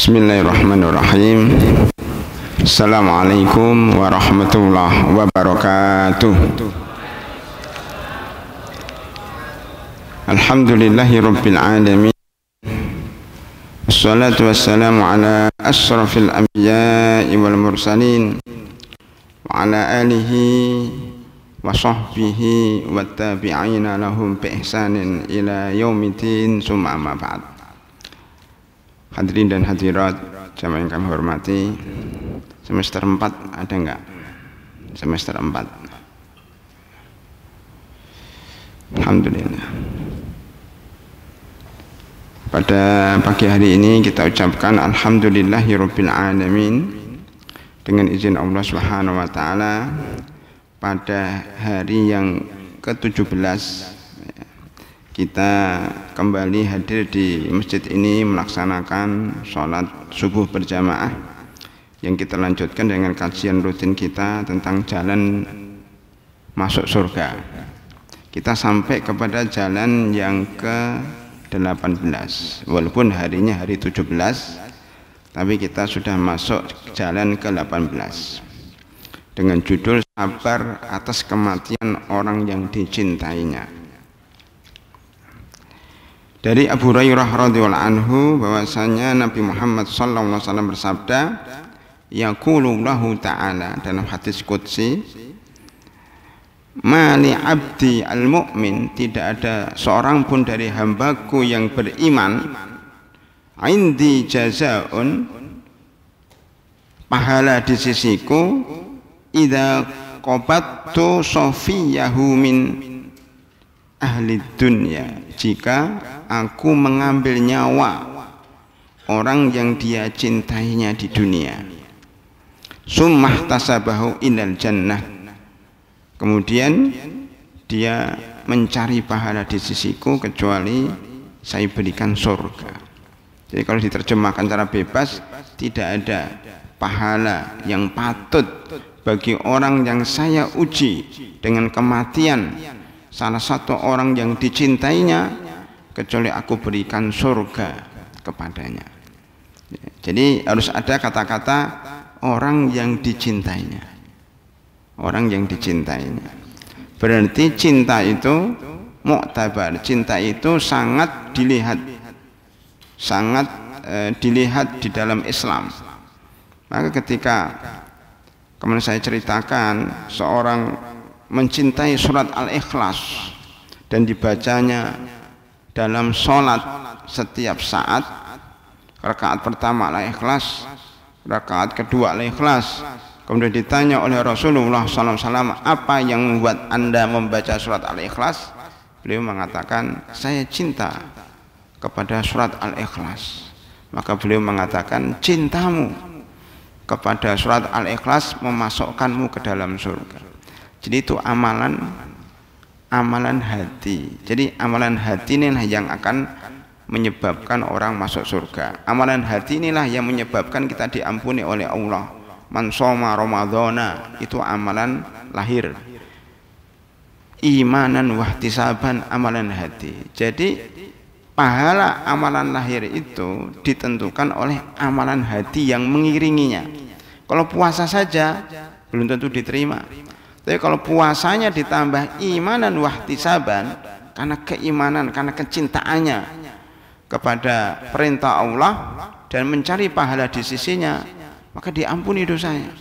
Bismillahirrahmanirrahim. Assalamualaikum warahmatullahi wabarakatuh. Alhamdulillahi rabbil alamin. Wassalatu wassalamu ala asyrafil anbiya'i wal mursalin wa ala alihi wa sahbihi wa tabi'ina lahum bi ihsanin ila yaumiddin, summa amma ba'd. Hadirin dan hadirat jamaah yang kami hormati, semester 4 ada enggak? Semester 4. Alhamdulillah. Pada pagi hari ini kita ucapkan alhamdulillahirabbil alamin dengan izin Allah Subhanahu wa taala pada hari yang ke-17 kita kembali hadir di masjid ini melaksanakan sholat subuh berjamaah yang kita lanjutkan dengan kajian rutin kita tentang jalan masuk surga. Kita sampai kepada jalan yang ke-18, walaupun harinya hari 17, tapi kita sudah masuk jalan ke-18 dengan judul sabar atas kematian orang yang dicintainya. Dari Abu Hurairah radhiyallahu anhu bahwasanya Nabi Muhammad sallallahu alaihi wasallam bersabda, yaqulullahu ta'ala dalam hadis qudsi, ma li abdi al-mu'min, tidak ada seorang pun dari hambaku yang beriman, indi jazaun, pahala di sisiku, idza qabattu safiyahu min ahli dunya, jika aku mengambil nyawa orang yang dia cintainya di dunia, summah tasabahu ilal jannah, kemudian dia mencari pahala di sisiku kecuali saya berikan surga. Jadi kalau diterjemahkan secara bebas, tidak ada pahala yang patut bagi orang yang saya uji dengan kematian salah satu orang yang dicintainya kecuali aku berikan surga kepadanya. Jadi harus ada kata-kata orang yang dicintainya, orang yang dicintainya. Berarti cinta itu mu'tabar, cinta itu sangat dilihat, sangat dilihat di dalam Islam. Maka ketika kemarin saya ceritakan seorang mencintai surat Al-Ikhlas dan dibacanya dalam sholat setiap saat, rakaat pertama Al-Ikhlas, rakaat kedua Al-Ikhlas, kemudian ditanya oleh Rasulullah SAW, apa yang membuat anda membaca surat Al-Ikhlas? Beliau mengatakan, saya cinta kepada surat Al-Ikhlas. Maka beliau mengatakan, cintamu kepada surat Al-Ikhlas memasukkanmu ke dalam surga. Jadi itu amalan hati. Jadi amalan hati inilah yang akan menyebabkan orang masuk surga. Amalan hati inilah yang menyebabkan kita diampuni oleh Allah. Man shoma ramadhana, itu amalan lahir. Imanan wahtisaban, amalan hati. Jadi pahala amalan lahir itu ditentukan oleh amalan hati yang mengiringinya. Kalau puasa saja belum tentu diterima. Tapi kalau puasanya ditambah imanan wahtisaban, karena keimanan, karena kecintaannya kepada perintah Allah dan mencari pahala di sisinya, maka diampuni dosanya.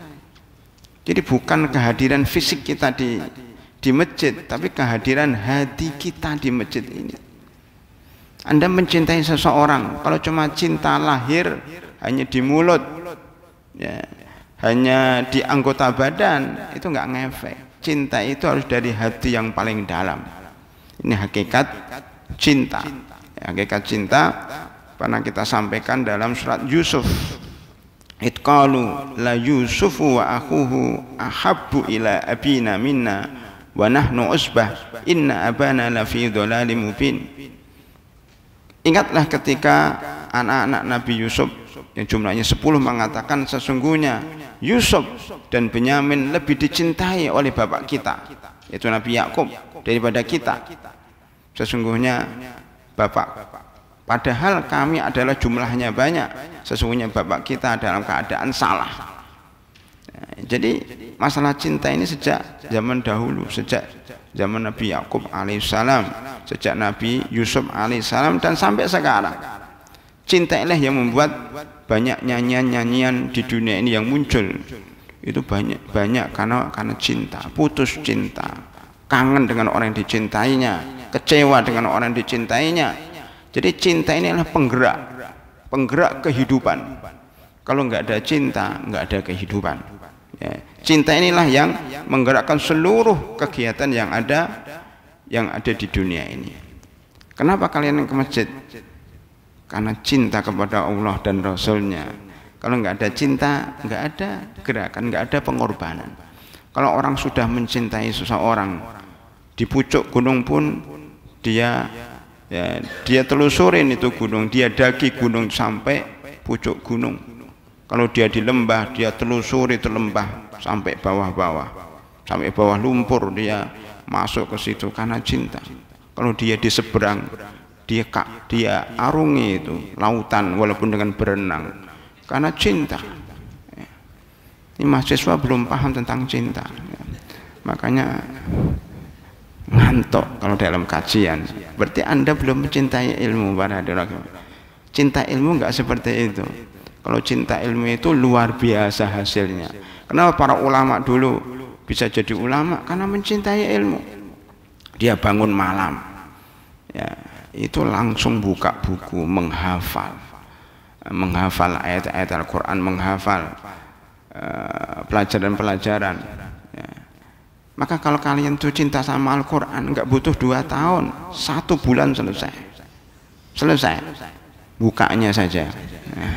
Jadi bukan kehadiran fisik kita di masjid, tapi kehadiran hati kita di masjid ini. Anda mencintai seseorang, kalau cuma cinta lahir hanya di mulut, ya, hanya di anggota badan, itu nggak ngefek. Cinta itu harus dari hati yang paling dalam. Ini hakikat cinta. Hakikat cinta pernah kita sampaikan dalam surat Yusuf. Itqalu la Yusufu wa akhuhu ahabbu ila abina minna wa nahnu usbah inna abana la fi dhalalim mubin. Ingatlah ketika anak-anak Nabi Yusuf yang jumlahnya 10 mengatakan, sesungguhnya Yusuf dan Benyamin lebih dicintai oleh bapak kita, yaitu Nabi Yakub, daripada kita. Sesungguhnya bapak Padahal kami adalah jumlahnya banyak, sesungguhnya bapak kita dalam keadaan salah. Jadi masalah cinta ini sejak zaman dahulu, sejak zaman Nabi Yakub alaihissalam, sejak Nabi Yusuf alaihissalam, dan sampai sekarang. Cinta inilah yang membuat banyak nyanyian-nyanyian di dunia ini yang muncul. Itu banyak karena cinta, putus cinta, kangen dengan orang yang dicintainya, kecewa dengan orang yang dicintainya. Jadi cinta ini adalah penggerak kehidupan. Kalau nggak ada cinta, nggak ada kehidupan. Ya. Cinta inilah yang menggerakkan seluruh kegiatan yang ada di dunia ini. Kenapa kalian ke masjid? Karena cinta kepada Allah dan Rasulnya. Kalau nggak ada cinta, nggak ada gerakan, nggak ada pengorbanan. Kalau orang sudah mencintai seseorang, di pucuk gunung pun dia telusurin itu gunung, dia daki gunung sampai pucuk gunung. Kalau dia di lembah, dia telusuri itu lembah sampai bawah-bawah, sampai bawah lumpur, dia masuk ke situ karena cinta. Kalau dia di seberang, dia arungi itu lautan walaupun dengan berenang karena cinta. Ini mahasiswa belum paham tentang cinta, makanya ngantuk kalau dalam kajian. Berarti Anda belum mencintai ilmu. Para hadirin, cinta ilmu enggak seperti itu. Kalau cinta ilmu itu luar biasa hasilnya. Kenapa para ulama dulu bisa jadi ulama? Karena mencintai ilmu. Dia bangun malam, ya, itu langsung buka buku, menghafal ayat-ayat Al-Quran, menghafal pelajaran-pelajaran. Ya. Maka kalau kalian tuh cinta sama Al-Quran, nggak butuh 2 tahun, 1 bulan selesai bukanya saja. Ya.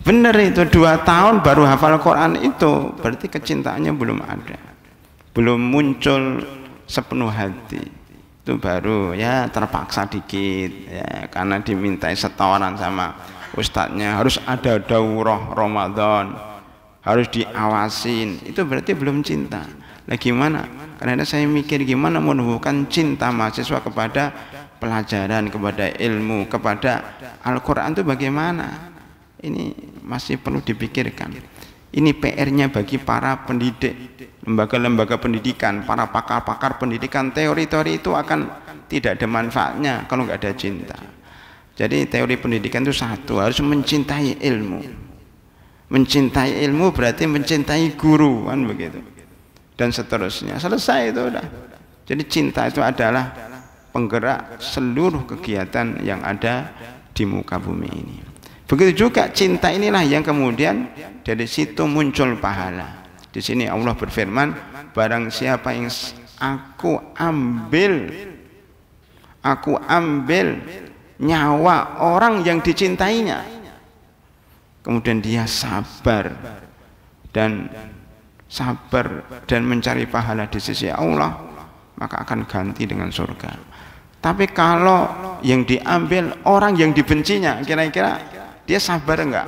Benar itu, 2 tahun baru hafal Quran, itu berarti kecintaannya belum ada, belum muncul sepenuh hati. Itu baru ya terpaksa dikit ya, karena dimintai setoran sama ustadznya, harus ada daurah Ramadan, harus diawasin. Itu berarti belum cinta. Nah gimana? Karena saya mikir gimana menumbuhkan cinta mahasiswa kepada pelajaran, kepada ilmu, kepada Al-Quran itu bagaimana? Ini masih perlu dipikirkan. Ini PR-nya bagi para pendidik, lembaga-lembaga pendidikan, para pakar-pakar pendidikan. Teori-teori itu akan tidak ada manfaatnya kalau nggak ada cinta. Jadi teori pendidikan itu satu, harus mencintai ilmu. Mencintai ilmu berarti mencintai guru, kan begitu. Dan seterusnya. Selesai itu udah. Jadi cinta itu adalah penggerak seluruh kegiatan yang ada di muka bumi ini. Begitu juga cinta inilah yang kemudian dari situ muncul pahala. Di sini Allah berfirman, barang siapa yang aku ambil nyawa orang yang dicintainya, kemudian dia sabar dan mencari pahala di sisi Allah, maka akan ganti dengan surga. Tapi kalau yang diambil orang yang dibencinya, kira-kira dia sabar enggak?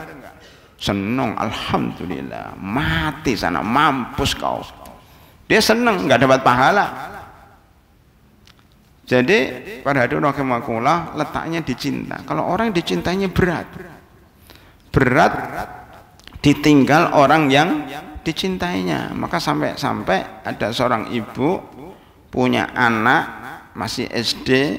Senang, alhamdulillah, mati sana, mampus kau. Dia senang, enggak dapat pahala. Jadi pada hadirin rahimakumullah, letaknya di cinta. Kalau orang dicintainya berat ditinggal orang yang dicintainya. Maka sampai ada seorang ibu punya anak masih SD.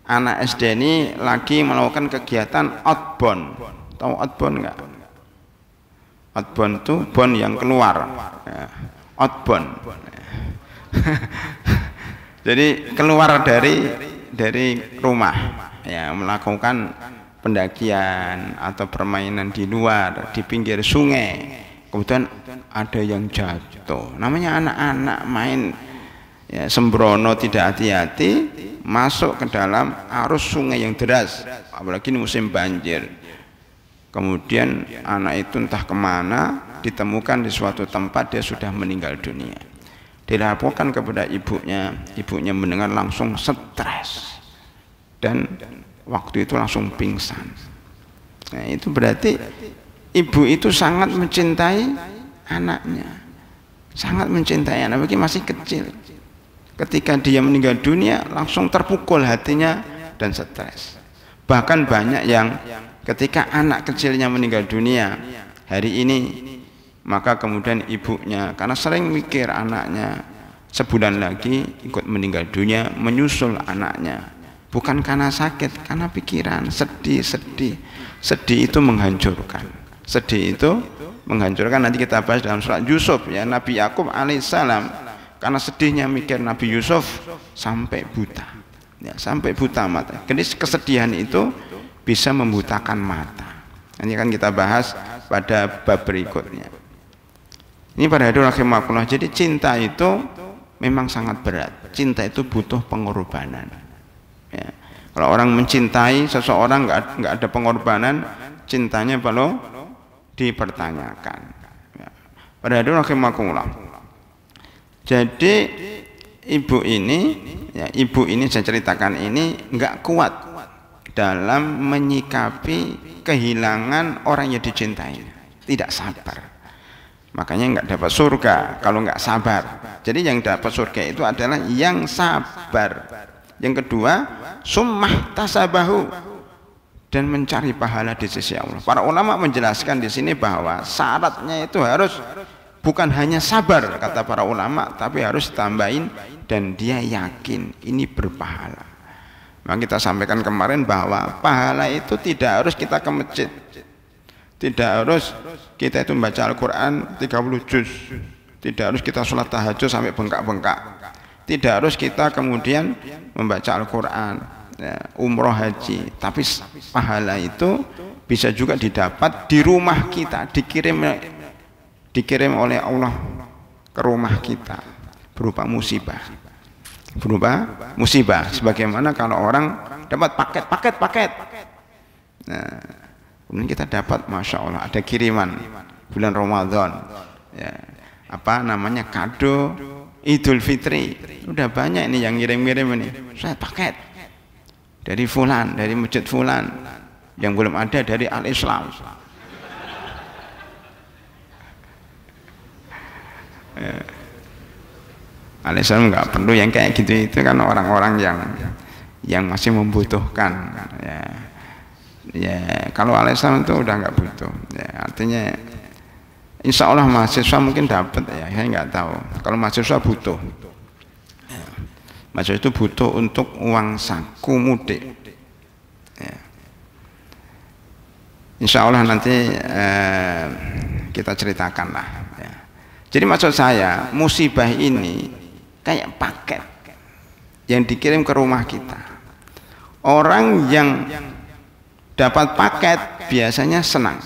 Anak SD ini lagi melakukan kegiatan outbound. Tahu outbound enggak? Outbound itu bon yang keluar ya. Outbound. Jadi keluar dari rumah ya, melakukan pendakian atau permainan di luar, di pinggir sungai. Kemudian ada yang jatuh. Namanya anak-anak main ya, sembrono, tidak hati-hati, masuk ke dalam arus sungai yang deras, apalagi ini musim banjir. Kemudian anak itu entah kemana, ditemukan di suatu tempat, dia sudah meninggal dunia. Dilaporkan kepada ibunya mendengar langsung stres dan waktu itu langsung pingsan. Nah itu berarti ibu itu sangat mencintai anaknya, sangat mencintai anak, bagi masih kecil. Ketika dia meninggal dunia langsung terpukul hatinya dan stres. Bahkan banyak yang ketika anak kecilnya meninggal dunia hari ini, maka kemudian ibunya karena sering mikir anaknya sebulan lagi ikut meninggal dunia, menyusul anaknya, bukan karena sakit, karena pikiran sedih. Sedih itu menghancurkan. Sedih itu menghancurkan. Nanti kita bahas dalam surat Yusuf ya, Nabi Yakub alaihissalam karena sedihnya mikir Nabi Yusuf sampai buta ya, sampai buta mata. Jadi kesedihan itu bisa membutakan mata. Ini akan kita bahas pada bab berikutnya. Ini pada hadirin rahimakumullah. Jadi cinta itu memang sangat berat. Cinta itu butuh pengorbanan ya. Kalau orang mencintai seseorang nggak ada pengorbanan, cintanya perlu dipertanyakan ya. Pada hadirin rahimakumullah. Jadi ibu ini saya ceritakan ini nggak kuat dalam menyikapi kehilangan orang yang dicintai, tidak sabar, makanya nggak dapat surga kalau nggak sabar. Jadi yang dapat surga itu adalah yang sabar. Yang kedua, summah tasabahu, dan mencari pahala di sisi Allah. Para ulama menjelaskan di sini bahwa syaratnya itu harus bukan hanya sabar kata para ulama, tapi harus tambahin dan dia yakin ini berpahala. Maka kita sampaikan kemarin bahwa pahala itu tidak harus kita ke masjid, tidak harus kita itu membaca Al-Quran 30 juz, tidak harus kita sholat tahajud sampai bengkak-bengkak, tidak harus kita kemudian membaca Al-Quran ya, umroh haji, tapi pahala itu bisa juga didapat di rumah kita, dikirim oleh Allah ke rumah kita berupa musibah, sebagaimana kalau orang dapat paket. Nah, kemudian kita dapat, masya Allah, ada kiriman bulan Ramadan ya, apa namanya, kado Idul Fitri. Udah banyak ini yang ngirim-ngirim ini, saya paket dari fulan, dari masjid fulan, yang belum ada dari Al-Islam ya. Al-Islam nggak perlu yang kayak gitu, itu kan orang-orang yang masih membutuhkan ya. Ya kalau Al-Islam itu udah nggak butuh ya, artinya insya Allah mahasiswa mungkin dapat ya, saya nggak tahu. Kalau mahasiswa butuh ya. Mahasiswa itu butuh untuk uang saku mudik ya. Insya Allah nanti kita ceritakan lah ya. Jadi maksud saya, musibah ini kayak paket yang dikirim ke rumah kita. Orang yang dapat paket biasanya senang.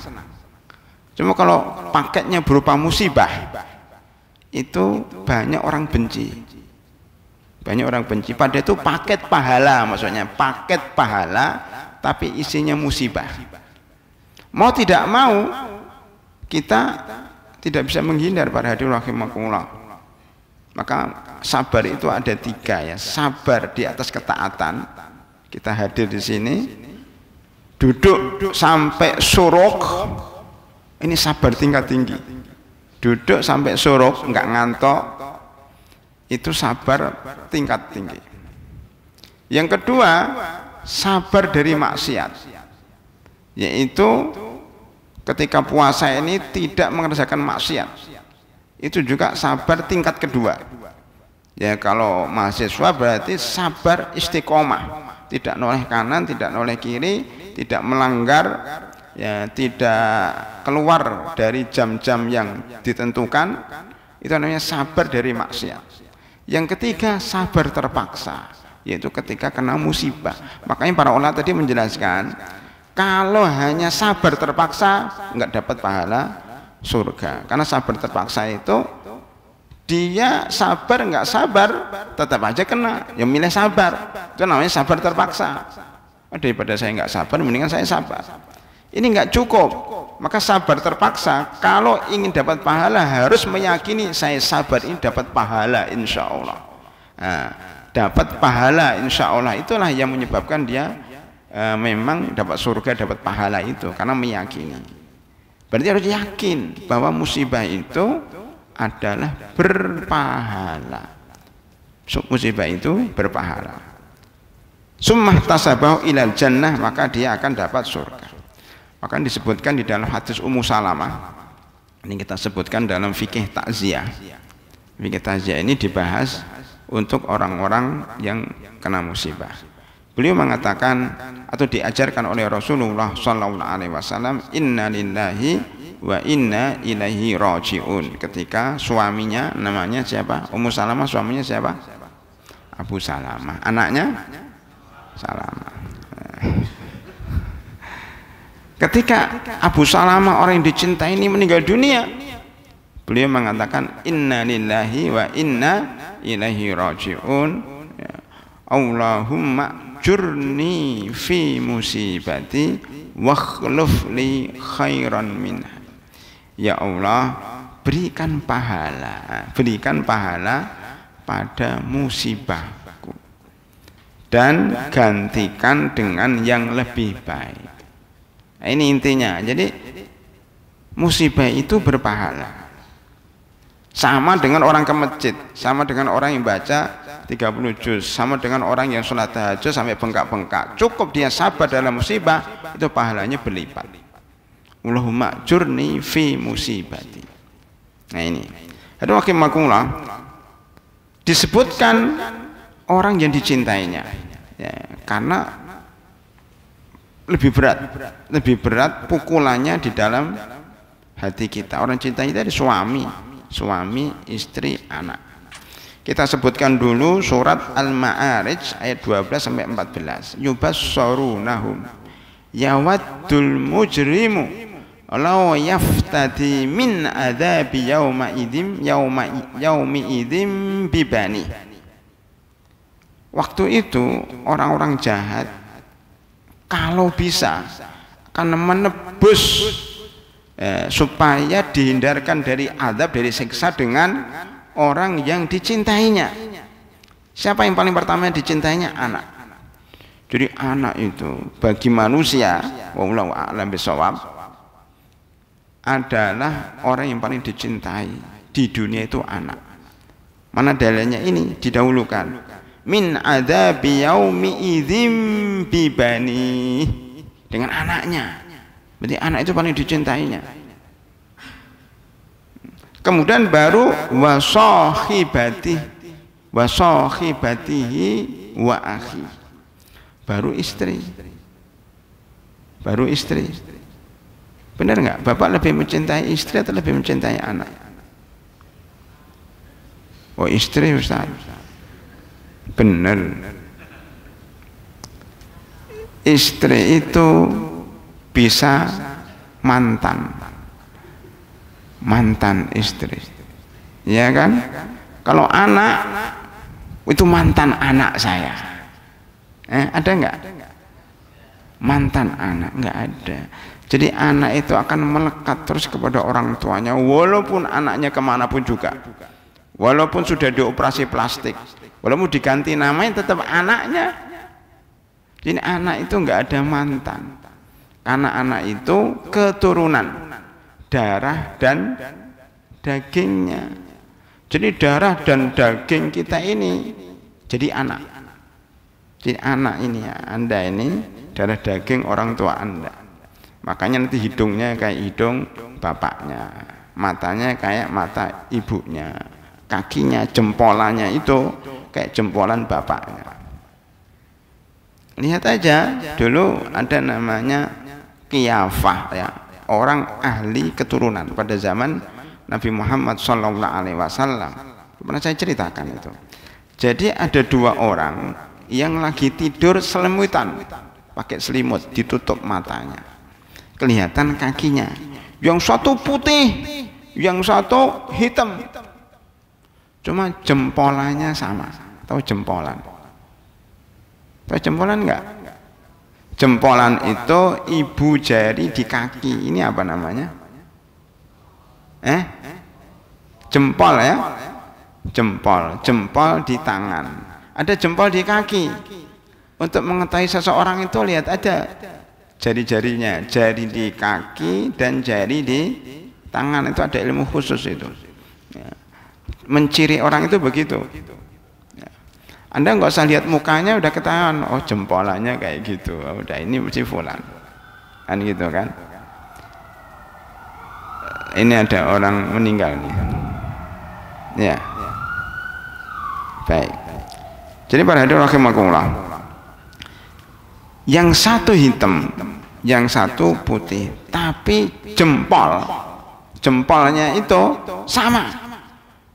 Cuma kalau paketnya berupa musibah, itu banyak orang benci. Banyak orang benci. Padahal itu paket pahala, maksudnya paket pahala, tapi isinya musibah. Mau tidak mau, kita tidak bisa menghindar pada hadirin rahimakumullah. Maka sabar itu ada 3 ya. Sabar di atas ketaatan. Kita hadir di sini, duduk sampai suruk, ini sabar tingkat tinggi. Duduk sampai suruk, nggak ngantok, itu sabar tingkat tinggi. Yang kedua, sabar dari maksiat, yaitu ketika puasa ini tidak mengerjakan maksiat. Itu juga sabar tingkat kedua. Ya kalau mahasiswa berarti sabar istiqomah, tidak noleh kanan, tidak noleh kiri, tidak melanggar ya, tidak keluar dari jam-jam yang ditentukan. Itu namanya sabar dari maksiat. Yang ketiga, sabar terpaksa, yaitu ketika kena musibah. Makanya para ulama tadi menjelaskan, kalau hanya sabar terpaksa nggak dapat pahala surga, karena sabar terpaksa itu dia sabar nggak sabar tetap aja kena, yang milih sabar, itu namanya sabar terpaksa. Daripada saya nggak sabar, mendingan saya sabar. Ini nggak cukup, maka sabar terpaksa kalau ingin dapat pahala harus meyakini saya sabar ini dapat pahala insya Allah. Nah, dapat pahala insya Allah, itulah yang menyebabkan dia memang dapat surga, dapat pahala itu karena meyakini. Berarti harus yakin bahwa musibah itu adalah berpahala. Musibah itu berpahala. Summah tasabahu ilal jannah, maka dia akan dapat surga. Maka disebutkan di dalam hadis Ummu Salamah, ini kita sebutkan dalam fikih takziah. Fikih takziah ini dibahas untuk orang-orang yang kena musibah. Beliau mengatakan atau diajarkan oleh Rasulullah SAW, inna lillahi wa inna ilaihi raji'un. Ketika suaminya, namanya siapa? Ummu Salamah, suaminya siapa? Abu Salamah, anaknya Salamah. Ketika Abu Salamah, orang yang dicintai ini, meninggal dunia, beliau mengatakan inna lillahi wa inna ilaihi raji'un. Allahumma jurni fi musibati wakhluf li khairan minha. Ya Allah, berikan pahala pada musibahku dan gantikan dengan yang lebih baik. Nah, ini intinya. Jadi musibah itu berpahala. Sama dengan orang ke masjid, sama dengan orang yang baca 30 juz, sama dengan orang yang sholat tahajud sampai bengkak-bengkak. Cukup dia sabar dalam musibah, itu pahalanya berlipat. Allahumma jurni fi musibati. Nah ini. Ada wakimakumullah, disebutkan orang yang dicintainya, ya, karena lebih berat pukulannya di dalam hati kita. Orang cinta kita ada suami, istri, anak. Kita sebutkan dulu surat Al-Ma'arij ayat 12 sampai 14. Yubassarunahum yawaddul mujrimu law yaftadi min adzabi yaumi idzim bibani. Waktu itu orang-orang jahat kalau bisa akan menebus supaya dihindarkan dari azab, dari siksa dengan orang yang dicintainya. Siapa yang paling pertama yang dicintainya? Anak. Jadi anak itu bagi manusia, wallahu a'lam bishawab, adalah orang yang paling dicintai di dunia itu anak. Mana dalilnya? Ini didahulukan. Min adzabi yaumi idzim bibani, dengan anaknya. Berarti anak itu paling dicintainya. Kemudian baru wasahibatihi wa akhi, baru istri. Benar nggak? Bapak lebih mencintai istri atau lebih mencintai anak? Oh, istri, Ustaz. Benar. Istri itu bisa mantan istri, ya kan? Kalau anak itu mantan anak saya, ada nggak? Mantan anak nggak ada. Jadi anak itu akan melekat terus kepada orang tuanya, walaupun anaknya kemanapun juga, walaupun sudah dioperasi plastik, walaupun diganti namanya, tetap anaknya. Jadi anak itu nggak ada mantan, karena anak itu keturunan darah dan dagingnya. Jadi darah dan daging kita ini jadi anak. Jadi anak ini ya, Anda ini darah daging orang tua Anda. Makanya nanti hidungnya kayak hidung bapaknya, matanya kayak mata ibunya, kakinya, jempolannya itu kayak jempolan bapaknya. Lihat aja dulu ada namanya Qiyafah, ya, orang ahli keturunan pada zaman Nabi Muhammad SAW. Pernah saya ceritakan itu. Jadi ada dua orang yang lagi tidur selimutan, pakai selimut, ditutup matanya, kelihatan kakinya. Yang satu putih, yang satu hitam. Cuma jempolannya sama. Tahu jempolan? Tahu jempolan enggak? Jempolan itu ibu jari di kaki. Ini apa namanya? Jempol ya? Jempol di tangan. Ada jempol di kaki. Untuk mengetahui seseorang itu lihat aja jari-jarinya, jari di kaki dan jari di tangan, itu ada ilmu khusus itu. Ya. Menciri orang itu begitu. Ya. Anda nggak usah lihat mukanya udah ketahuan, oh jempolannya kayak gitu, udah ini si fulan, kan gitu kan. Ini ada orang meninggal nih, ya. Baik. Jadi para hadirin rahimakumullah, yang satu hitam, yang satu putih, tapi jempolnya itu sama.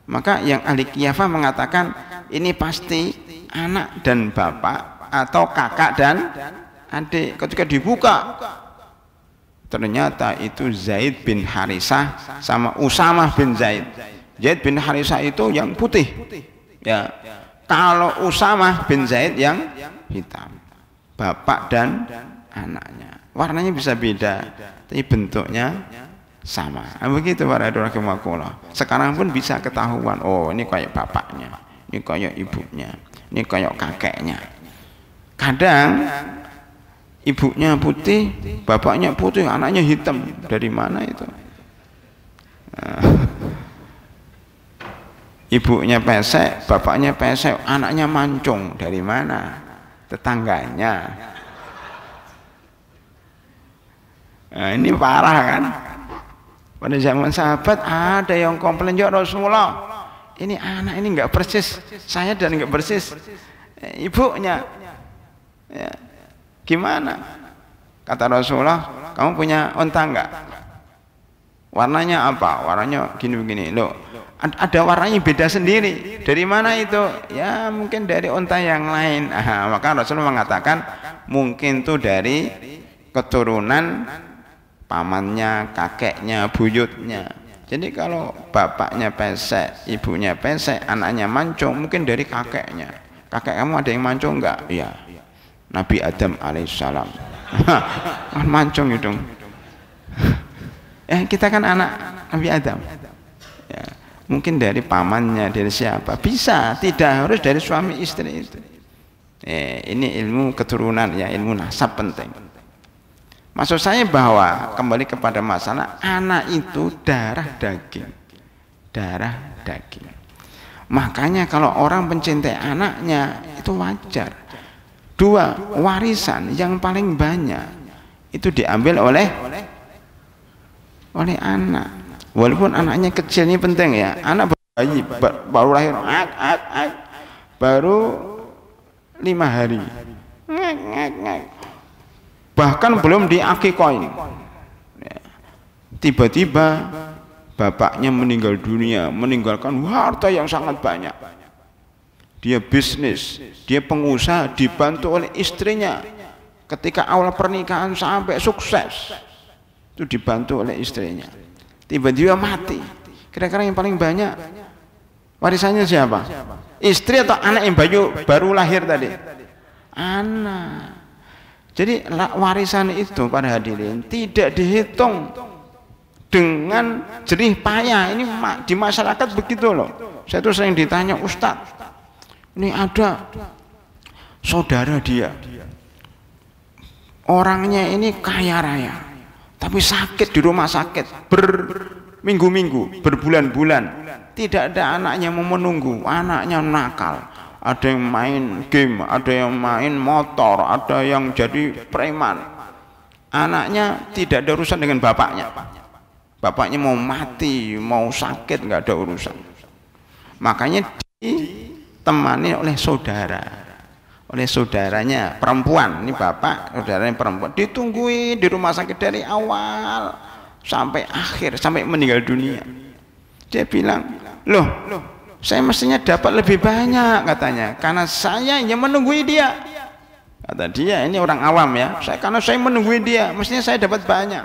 Maka yang ahli qiyafah mengatakan ini pasti anak dan bapak atau kakak dan adik. Ketika dibuka ternyata itu Zaid bin Harisah sama Usamah bin Zaid. Zaid bin Harisah itu yang putih, ya. Kalau Usamah bin Zaid yang hitam. Bapak dan anaknya. Warnanya bisa beda, tapi bentuknya sama. Begitu para rahimakumullah. Sekarang pun bisa ketahuan, oh ini kayak bapaknya, ini kayak ibunya, ini kayak kakeknya. Kadang ibunya putih, bapaknya putih, anaknya hitam. Dari mana itu? Ibunya pesek, bapaknya pesek, anaknya mancung. Dari mana? Tetangganya. Nah, ini parah kan? Pada zaman sahabat ada yang komplain, ya Rasulullah, ini anak ini nggak persis saya dan nggak persis ibunya. Ya. Gimana? Kata Rasulullah, kamu punya unta nggak? Warnanya apa? Warnanya gini-begini. Loh, ada warnanya beda sendiri. Dari mana itu? Ya mungkin dari unta yang lain. Maka Rasulullah mengatakan mungkin tuh dari keturunan pamannya, kakeknya, buyutnya. Jadi kalau bapaknya pesek, ibunya pesek, anaknya mancung, mungkin dari kakeknya. Kakek kamu ada yang mancung enggak? Iya. Nabi Adam alaihissalam. Mancung itu. Kita kan anak Nabi Adam. Ya, mungkin dari pamannya, dari siapa? Bisa, tidak harus dari suami istri itu. Ini ilmu keturunan ya, ilmu nasab penting. Maksud saya bahwa kembali kepada masalah anak itu darah daging. Darah daging. Makanya kalau orang mencintai anaknya itu wajar. Dua, warisan yang paling banyak itu diambil oleh anak. Walaupun anaknya kecil, ini penting ya. Anak bayi baru lahir, baru 5 hari, bahkan belum diakikoin, tiba-tiba bapaknya meninggal dunia, meninggalkan harta yang sangat banyak. Dia bisnis, dia pengusaha, dibantu oleh istrinya. Ketika awal pernikahan sampai sukses, itu dibantu oleh istrinya. Tiba-tiba mati. Kira-kira yang paling banyak warisannya siapa? Istri atau anak yang baru lahir tadi? Anak. Jadi warisan itu para hadirin tidak dihitung dengan jerih payah. Ini di masyarakat begitu loh. Saya tuh sering ditanya, Ustadz, ini ada saudara dia, orangnya ini kaya raya, tapi sakit di rumah sakit berminggu-minggu, berbulan-bulan, tidak ada anaknya mau menunggu, anaknya nakal, ada yang main game, ada yang main motor, ada yang jadi preman. Anaknya tidak ada urusan dengan bapaknya. Bapaknya mau mati, mau sakit, nggak ada urusan. Makanya ditemani oleh saudara, oleh saudaranya perempuan. Ini bapak, saudaranya perempuan, ditungguin di rumah sakit dari awal sampai akhir, sampai meninggal dunia. Dia bilang, loh, saya mestinya dapat lebih banyak katanya, karena saya yang menunggui dia. Kata dia, ini orang awam ya, karena saya menunggui dia, mestinya saya dapat banyak.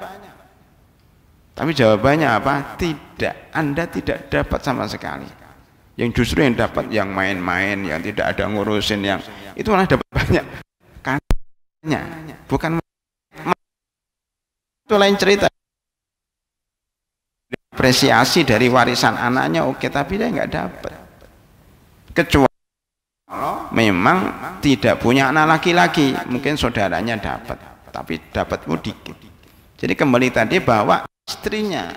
Tapi jawabannya apa? Tidak, Anda tidak dapat sama sekali. Yang justru yang dapat yang main-main, yang tidak ada ngurusin, yang itu malah dapat banyak. Karena bukan itu lain cerita. Apresiasi dari warisan anaknya oke, tapi dia nggak dapat. Kecuali memang tidak punya anak laki-laki, mungkin saudaranya dapat, tapi dapatmu dikit. Jadi kembali tadi bahwa istrinya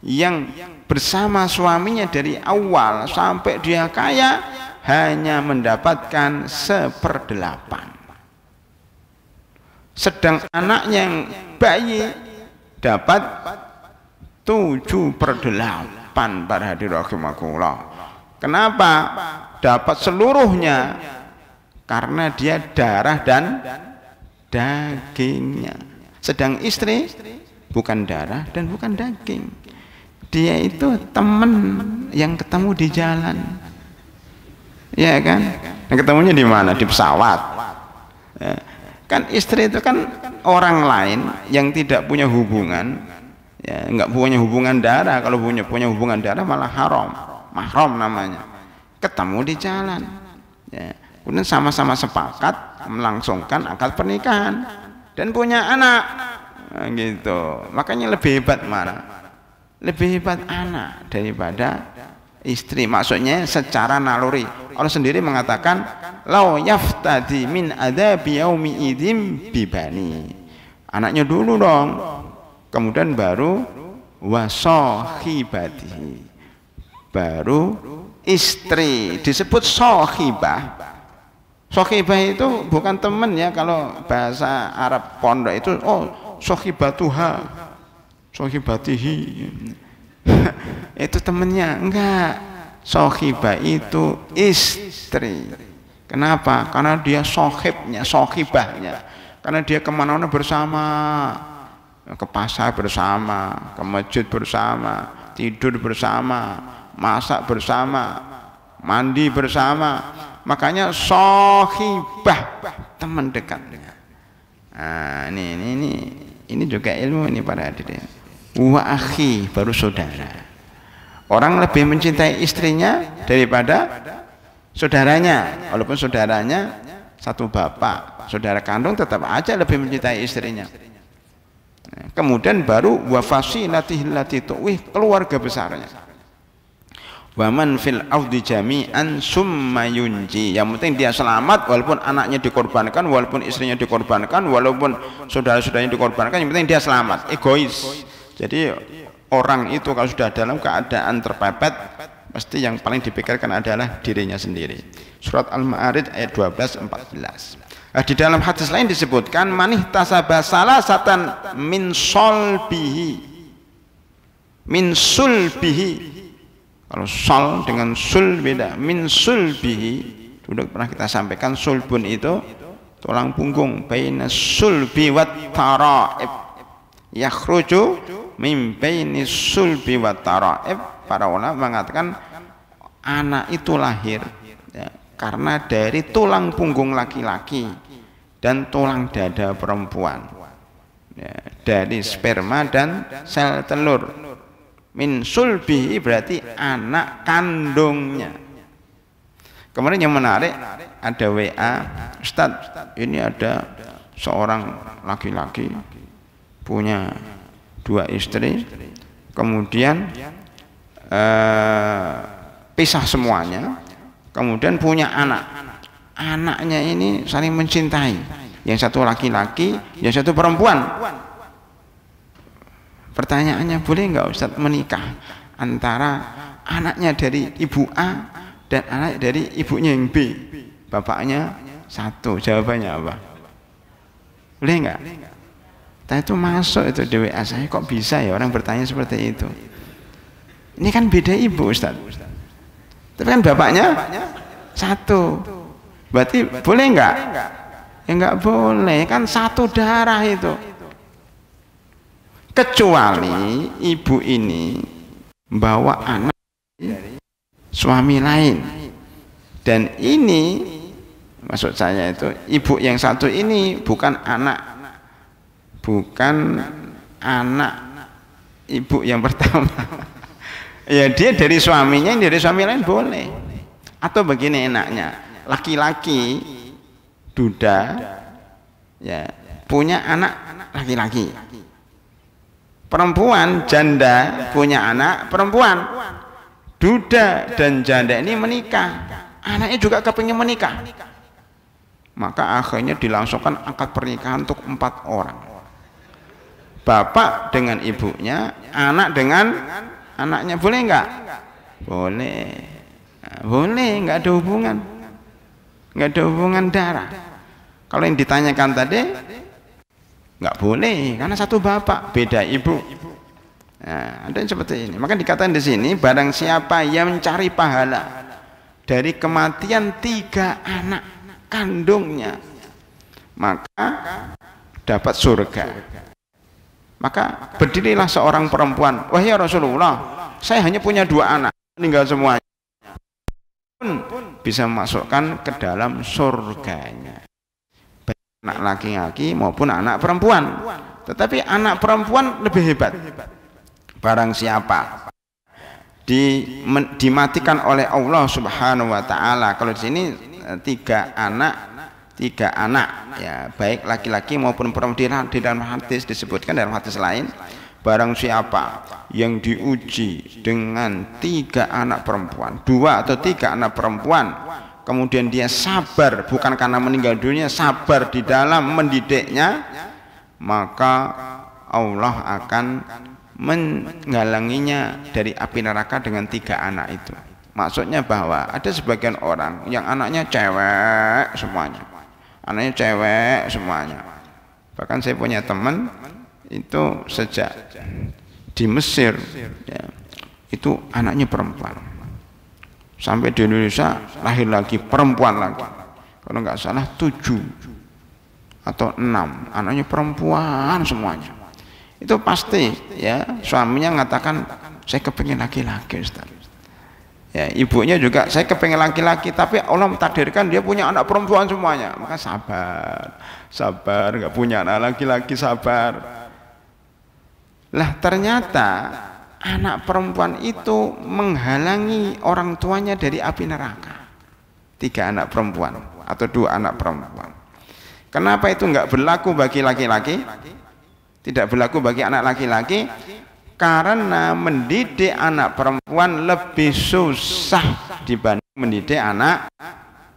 yang bersama suaminya dari awal sampai dia kaya hanya mendapatkan 1/8. Sedang anaknya yang bayi dapat 7/8 para hadirin rahimakumullah. Kenapa dapat seluruhnya? Karena dia darah dan dagingnya. Sedang istri bukan darah dan bukan daging. Dia itu teman yang ketemu di jalan. Ya kan? Yang ketemunya di mana? Di pesawat. Ya. Kan istri itu kan orang lain yang tidak punya hubungan, ya, nggak punya hubungan darah. Kalau punya hubungan darah malah haram, mahram namanya. Ketemu di jalan, ya. Kemudian sama-sama sepakat melangsungkan akad pernikahan dan punya anak, nah, gitu. Makanya lebih hebat mana? Lebih hebat anak daripada istri. Maksudnya secara naluri. Allah sendiri mengatakan lau yaftadi min adzabi yaumi idzim bibani. Anaknya dulu dong. Kemudian baru wasahibati. Baru istri. Disebut sahibah. Sahibah itu bukan teman ya, kalau bahasa Arab pondok itu sahibatuha, sahibatihi. Itu temennya. Enggak, sahibah itu istri. Kenapa? Karena dia sahibnya, sahibahnya. Karena dia kemana-mana bersama, ke pasar bersama, ke masjid bersama, tidur bersama, masak bersama, mandi bersama. Makanya sahibah, teman dekatnya. Nah, ini juga ilmu ini para hadirin. Wa akhi, baru saudara. Orang lebih mencintai istrinya daripada saudaranya, walaupun saudaranya satu bapak, saudara kandung, tetap aja lebih mencintai istrinya. Kemudian baru wa fasilatihi allati tu'wih, keluarga besarnya. Wa man fil ardi jami'an summa yunji. Yang penting dia selamat, walaupun anaknya dikorbankan, walaupun istrinya dikorbankan, walaupun saudara-saudaranya dikorbankan, yang penting dia selamat. Egois. Jadi orang itu kalau sudah dalam keadaan terpepet, pasti yang paling dipikirkan adalah dirinya sendiri. Surat Al-Ma'arij ayat 12-14. Di dalam hadis lain disebutkan manih tasabah salasatan min sulbihi. Min sulbihi. Kalau sol dengan sul beda. Min sulbihi, dulu pernah kita sampaikan, sulbun itu tulang punggung. Baina sulbi wat tara'ib yakhruju min baini sulbi wat tara'ib. Para ulama mengatakan anak itu lahir ya, karena dari tulang punggung laki-laki dan tulang dada perempuan, ya, dari sperma dan sel telur. Min sulbihi berarti anak kandungnya. Kemarin yang menarik, ada WA, Ustadz, ini ada seorang laki-laki punya 2 istri, kemudian pisah semuanya, kemudian punya anak. Anaknya ini saling mencintai, yang satu laki-laki, yang satu perempuan. Pertanyaannya, boleh nggak Ustadz menikah antara anaknya dari ibu A dan anak dari ibunya yang B, bapaknya satu? Jawabannya apa? Boleh nggak? Tadi itu masuk itu di WA saya, kok bisa ya orang bertanya seperti itu? Ini kan beda ibu Ustadz, tapi kan bapaknya satu. Berarti boleh nggak? Ya nggak boleh, kan satu darah itu. Kecuali ibu ini bawa anak dari suami lain, dan ini maksud saya itu ibu yang satu ini bukan anak ibu yang pertama. Ya dia dari suaminya, dari suami lain boleh. Atau begini enaknya, laki-laki duda ya punya anak laki-laki, perempuan janda punya anak perempuan. Duda dan janda ini menikah, anaknya juga kepingin menikah, maka akhirnya dilangsungkan akad pernikahan untuk 4 orang. Bapak dengan ibunya, anak dengan anaknya. Boleh enggak? Boleh. boleh, nggak ada hubungan, nggak ada hubungan darah. Kalau yang ditanyakan tadi nggak boleh, karena satu bapak beda ibu. Nah, ada yang seperti ini. Maka dikatakan di sini, barang siapa yang mencari pahala dari kematian 3 anak kandungnya, maka dapat surga. Maka berdirilah seorang perempuan, wahai Rasulullah, saya hanya punya 2 anak, meninggal semuanya, pun bisa masukkan ke dalam surganya, baik anak laki-laki maupun anak perempuan. Tetapi anak perempuan lebih hebat. Barang siapa dimatikan oleh Allah Subhanahu wa taala, kalau di sini 3 anak ya, baik laki-laki maupun perempuan. Di dalam hadis disebutkan, dalam hadis lain, barang siapa yang diuji dengan 3 anak perempuan, 2 atau 3 anak perempuan, kemudian dia sabar, bukan karena meninggal dunia, sabar di dalam mendidiknya, maka Allah akan menghalanginya dari api neraka dengan 3 anak itu. Maksudnya bahwa ada sebagian orang yang anaknya cewek semuanya, bahkan saya punya teman itu sejak di Mesir ya, itu anaknya perempuan, sampai di Indonesia lahir lagi perempuan lagi, kalau nggak salah 7 atau 6 anaknya perempuan semuanya. Itu pasti ya, suaminya mengatakan saya kepengen laki-laki, Ustaz. Ya, ibunya juga saya kepengen laki-laki, tapi Allah mentakdirkan dia punya anak perempuan semuanya. Maka sabar, nggak punya anak laki-laki, sabar. Lah ternyata anak perempuan itu menghalangi orang tuanya dari api neraka. 3 anak perempuan atau 2 anak perempuan. Kenapa itu nggak berlaku bagi laki-laki? Tidak berlaku bagi anak laki-laki karena mendidik anak perempuan lebih susah dibanding mendidik anak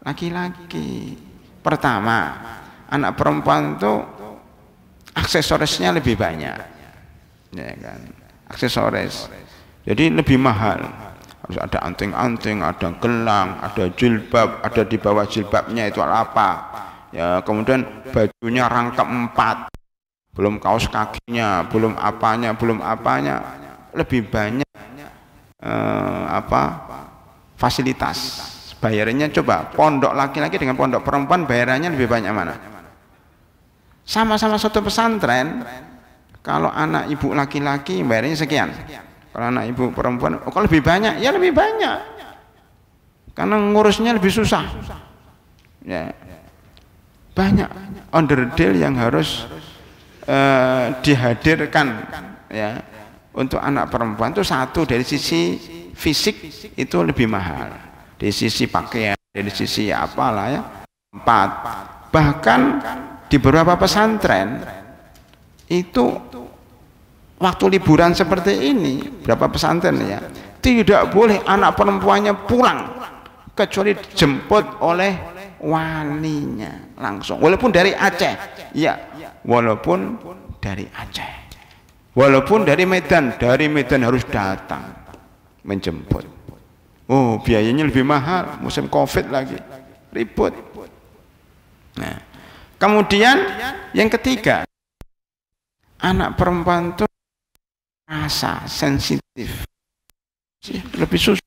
laki-laki. Pertama, anak perempuan itu aksesorisnya lebih banyak, ya kan? Aksesoris, jadi lebih mahal. Harus ada anting-anting, ada gelang, ada jilbab, ada di bawah jilbabnya itu apa? Ya, kemudian bajunya rangkap 4. Belum kaos kakinya, belum apanya, lebih banyak fasilitas. Bayarannya coba pondok laki-laki dengan pondok perempuan, bayarannya lebih banyak mana? Sama-sama satu pesantren, kalau anak ibu laki-laki bayarannya sekian, kalau anak ibu perempuan kok lebih banyak? Ya lebih banyak, karena ngurusnya lebih susah. Ya, banyak onderdil yang harus dihadirkan ya untuk anak perempuan. Itu satu, dari sisi fisik itu lebih mahal, dari sisi pakaian, dari sisi apalah ya. 4, bahkan di beberapa pesantren itu waktu liburan seperti ini, berapa pesantren ya, tidak boleh anak perempuannya pulang kecuali dijemput oleh walinya langsung, walaupun dari Aceh ya, walaupun dari Aceh, walaupun dari Medan harus datang menjemput. Oh, biayanya lebih mahal, musim Covid lagi, ribut. Nah, kemudian yang ketiga, anak perempuan itu rasa sensitif, lebih susah.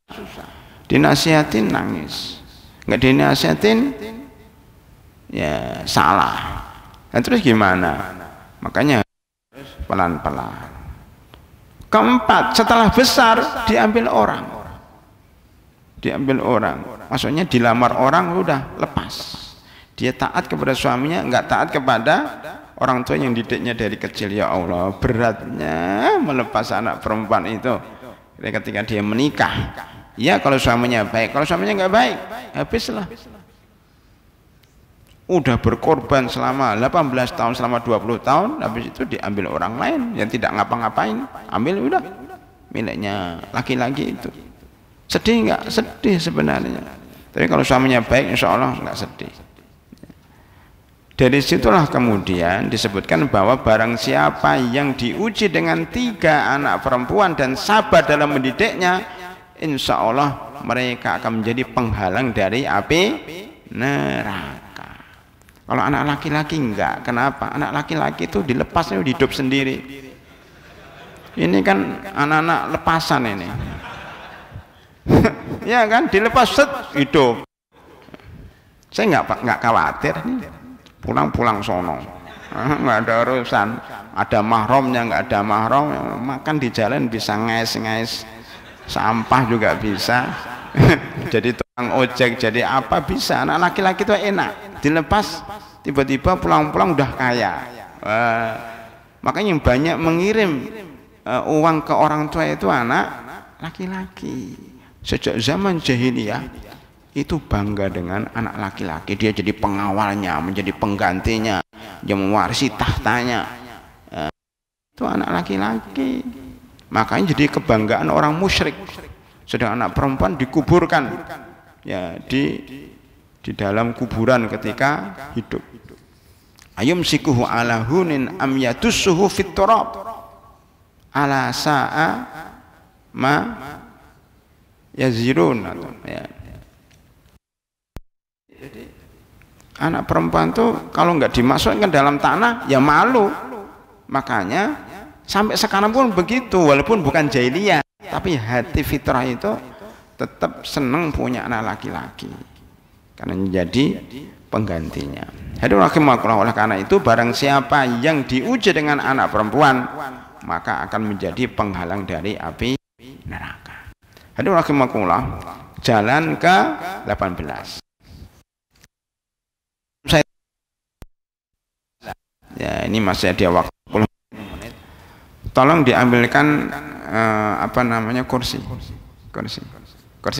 Dinasihatin nangis, nggak dinasihatin ya salah. Nah, terus gimana? Makanya pelan-pelan. Keempat, setelah besar diambil orang, maksudnya dilamar orang, udah lepas. Dia taat kepada suaminya, nggak taat kepada orang tua yang didiknya dari kecil. Ya Allah, beratnya melepas anak perempuan itu ketika dia menikah. Ya kalau suaminya baik, kalau suaminya nggak baik, habislah. Udah berkorban selama 18 tahun, selama 20 tahun, habis itu diambil orang lain yang tidak ngapa-ngapain, ambil udah miliknya laki-laki itu. Sedih nggak? Sedih sebenarnya. Tapi kalau suaminya baik, insya Allah nggak sedih. Dari situlah kemudian disebutkan bahwa barang siapa yang diuji dengan 3 anak perempuan dan sabar dalam mendidiknya, insya Allah mereka akan menjadi penghalang dari api neraka. Kalau anak laki-laki enggak. Kenapa? Anak laki-laki itu dilepasnya hidup sendiri. Ini kan anak-anak lepasan ini. Ya kan, dilepas set hidup. Saya nggak khawatir nih. Pulang-pulang sono. Nggak ada urusan. Ada mahramnya, nggak ada mahram, makan di jalan bisa ngais-ngais, sampah juga bisa. Jadi tukang ojek, jadi apa bisa. Anak laki-laki itu enak, dilepas tiba-tiba pulang-pulang udah kaya. Makanya yang banyak mengirim uang ke orang tua itu anak laki-laki. Sejak zaman jahiliyah itu bangga dengan anak laki-laki, dia jadi pengawalnya, menjadi penggantinya, yang mewarisi tahtanya. Itu anak laki-laki. Makanya jadi kebanggaan orang musyrik. Sedang anak perempuan dikuburkan ya di dalam kuburan ketika hidup. Ayum sikuhu ala hunin am yatussuhu fit turab ala sa'a ma yazirun, atau ya. Jadi anak perempuan tuh kalau nggak dimasukkan dalam tanah ya malu. Makanya sampai sekarang pun begitu, walaupun bukan jahiliyah, tapi hati fitrah itu tetap senang punya anak laki-laki karena menjadi penggantinya. Hadirin rahimakumullah, oleh karena itu barang siapa yang diuji dengan anak perempuan maka akan menjadi penghalang dari api neraka. Hadirin rahimakumullah, jalan ke 18. Ya, ini masih ada waktu 10 menit. Tolong diambilkan apa namanya kursi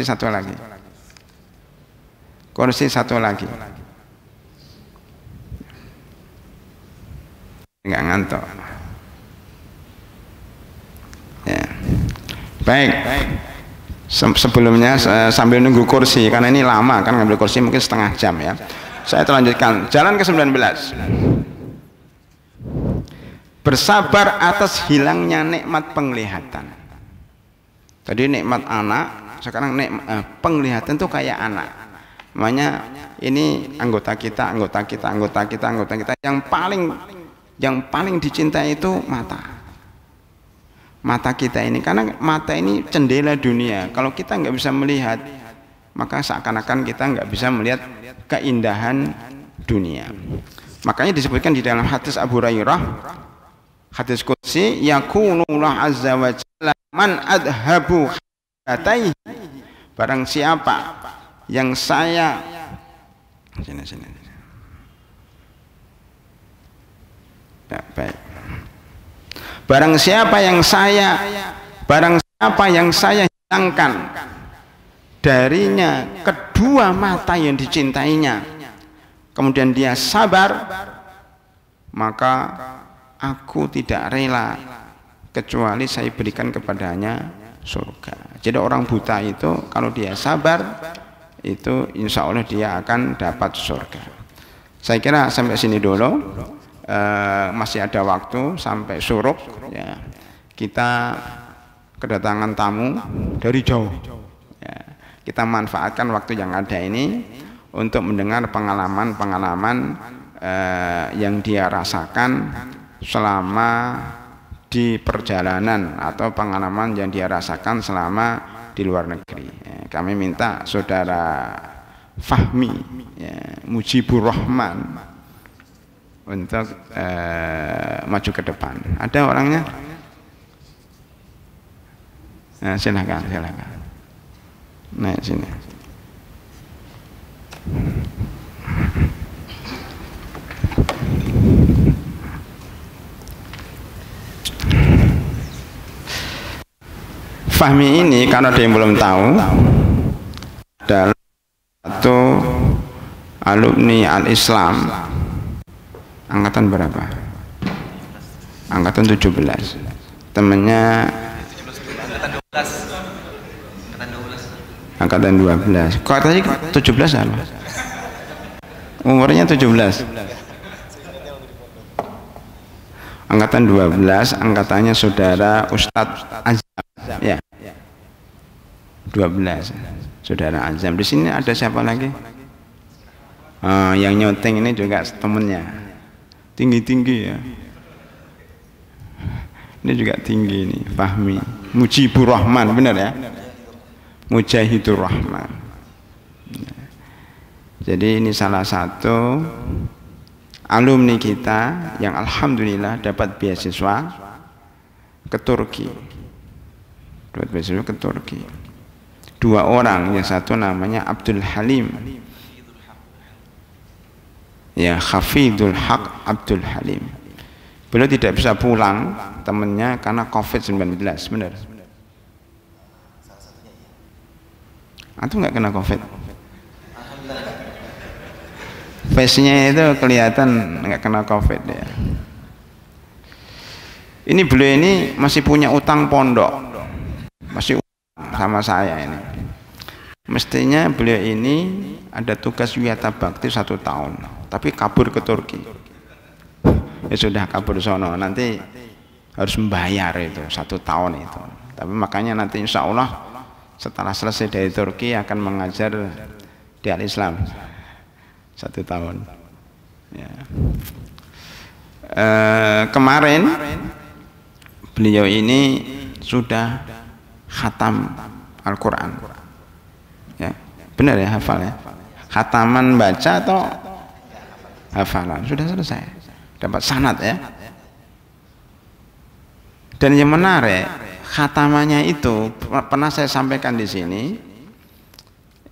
satu lagi. Kursi satu lagi. Enggak ngantuk. Ya. Baik. Sebelumnya sambil nunggu kursi karena ini lama kan ngambil kursi mungkin setengah jam ya. Saya lanjutkan. Jalan ke 19. Bersabar atas hilangnya nikmat penglihatan. Tadi nikmat anak, sekarang penglihatan itu kayak anak. Makanya ini anggota kita yang paling dicintai itu mata kita ini, karena mata ini jendela dunia. Kalau kita nggak bisa melihat, maka seakan-akan kita nggak bisa melihat keindahan dunia. Makanya disebutkan di dalam hadis Abu Hurairah, hadis qudsi, yakunullah azza wa jalla man adhabu hataihi, barang siapa yang saya ya, baik. Barang siapa yang saya hilangkan darinya kedua mata yang dicintainya, kemudian dia sabar, maka aku tidak rela kecuali saya berikan kepadanya surga. Jadi orang buta itu kalau dia sabar itu insya Allah dia akan dapat surga. Saya kira sampai sini dulu, masih ada waktu sampai suruk ya. Kita kedatangan tamu dari jauh ya. Kita manfaatkan waktu yang ada ini untuk mendengar pengalaman-pengalaman yang dia rasakan selama di perjalanan atau pengalaman yang dia rasakan selama di luar negeri. Kami minta saudara Fahmi ya, Mujibur Rahman untuk maju ke depan. Ada orangnya? Nah, silakan. Nah, sini. Fahmi ini karena ada yang belum tahu adalah satu alumni Al-Islam angkatan berapa? Angkatan 17. Temennya angkatan 12. Kok tadi 17 apa? Umurnya 17. Angkatan 12, angkatannya saudara Ustadz Azam ya. 12. Saudara Azam. Di sini ada siapa lagi? Yang nyoteng ini juga temennya. Tinggi-tinggi ya. Ini juga tinggi nih, Fahmi. Mujibur Rahman, benar ya? Mujahidur Rahman. Jadi ini salah satu alumni kita yang alhamdulillah dapat beasiswa ke Turki. Dapat beasiswa ke Turki. 2 orang, yang satu namanya Abdul Halim. Ya, Hafidul Haq Abdul Halim. Beliau tidak bisa pulang temannya karena COVID-19, benar. Atau nggak kena COVID? Face-nya itu kelihatan nggak kena COVID ya. Ini beliau ini masih punya utang pondok, masih utang sama saya ini. Mestinya beliau ini ada tugas wiyata bakti 1 tahun, tapi kabur ke Turki. Ya sudah kabur sono, nanti harus membayar itu 1 tahun itu. Tapi makanya nanti insya Allah setelah selesai dari Turki akan mengajar di Al-Islam 1 tahun. Ya. Kemarin beliau ini sudah khatam Al-Quran. Ya, benar ya, hafal ya. Khataman baca atau hafalan sudah selesai, dapat sanad ya. Dan yang menarik, khatamannya itu pernah saya sampaikan di sini.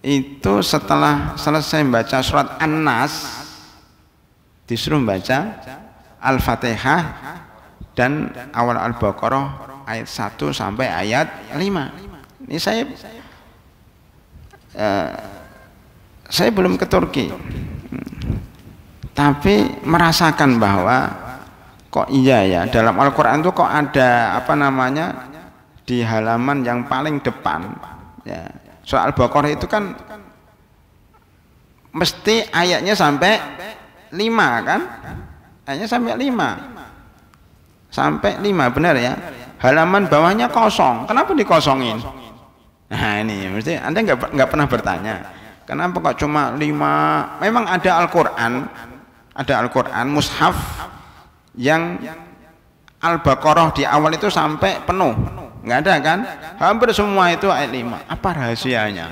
Itu setelah selesai membaca surat An-Nas disuruh membaca Al-Fatihah dan awal Al-Baqarah ayat 1 sampai ayat 5. Ini saya belum ke Turki, tapi merasakan bahwa kok iya ya, dalam Al-Quran itu kok ada apa namanya di halaman yang paling depan ya. Surah Al-Baqarah itu kan mesti ayatnya sampai 5 kan? Ayatnya sampai 5. Sampai 5, benar ya? Halaman bawahnya kosong. Kenapa dikosongin? Nah ini mesti Anda nggak pernah bertanya. Kenapa kok cuma 5? Memang ada Al-Quran, mushaf yang Al-Baqarah di awal itu sampai penuh. Nggak ada kan? Hampir semua itu ayat 5. Apa rahasianya?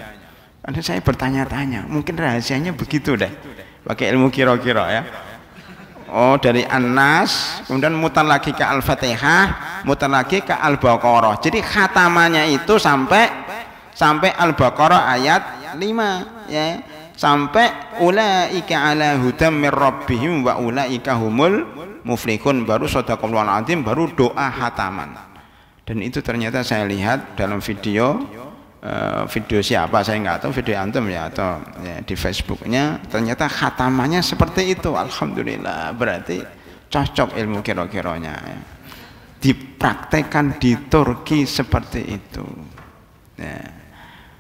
Karena saya bertanya-tanya, mungkin rahasianya begitu deh, pakai ilmu kira-kira ya. Oh, dari An-Nas kemudian mutar lagi ke Al-Fatihah, mutar lagi ke Al-Baqarah. Jadi khatamannya itu sampai Al-Baqarah ayat 5 ya. Sampai ulaika ala hudam mir rabbihim wa ulaika humul muflihun, baru shadaqallahul azim, baru doa khataman. Dan itu ternyata saya lihat dalam video siapa saya nggak tahu, video antum ya atau ya, di Facebooknya, ternyata khatamannya seperti itu. Alhamdulillah, berarti cocok ilmu kira-kiranya ya. Dipraktekkan di Turki seperti itu ya.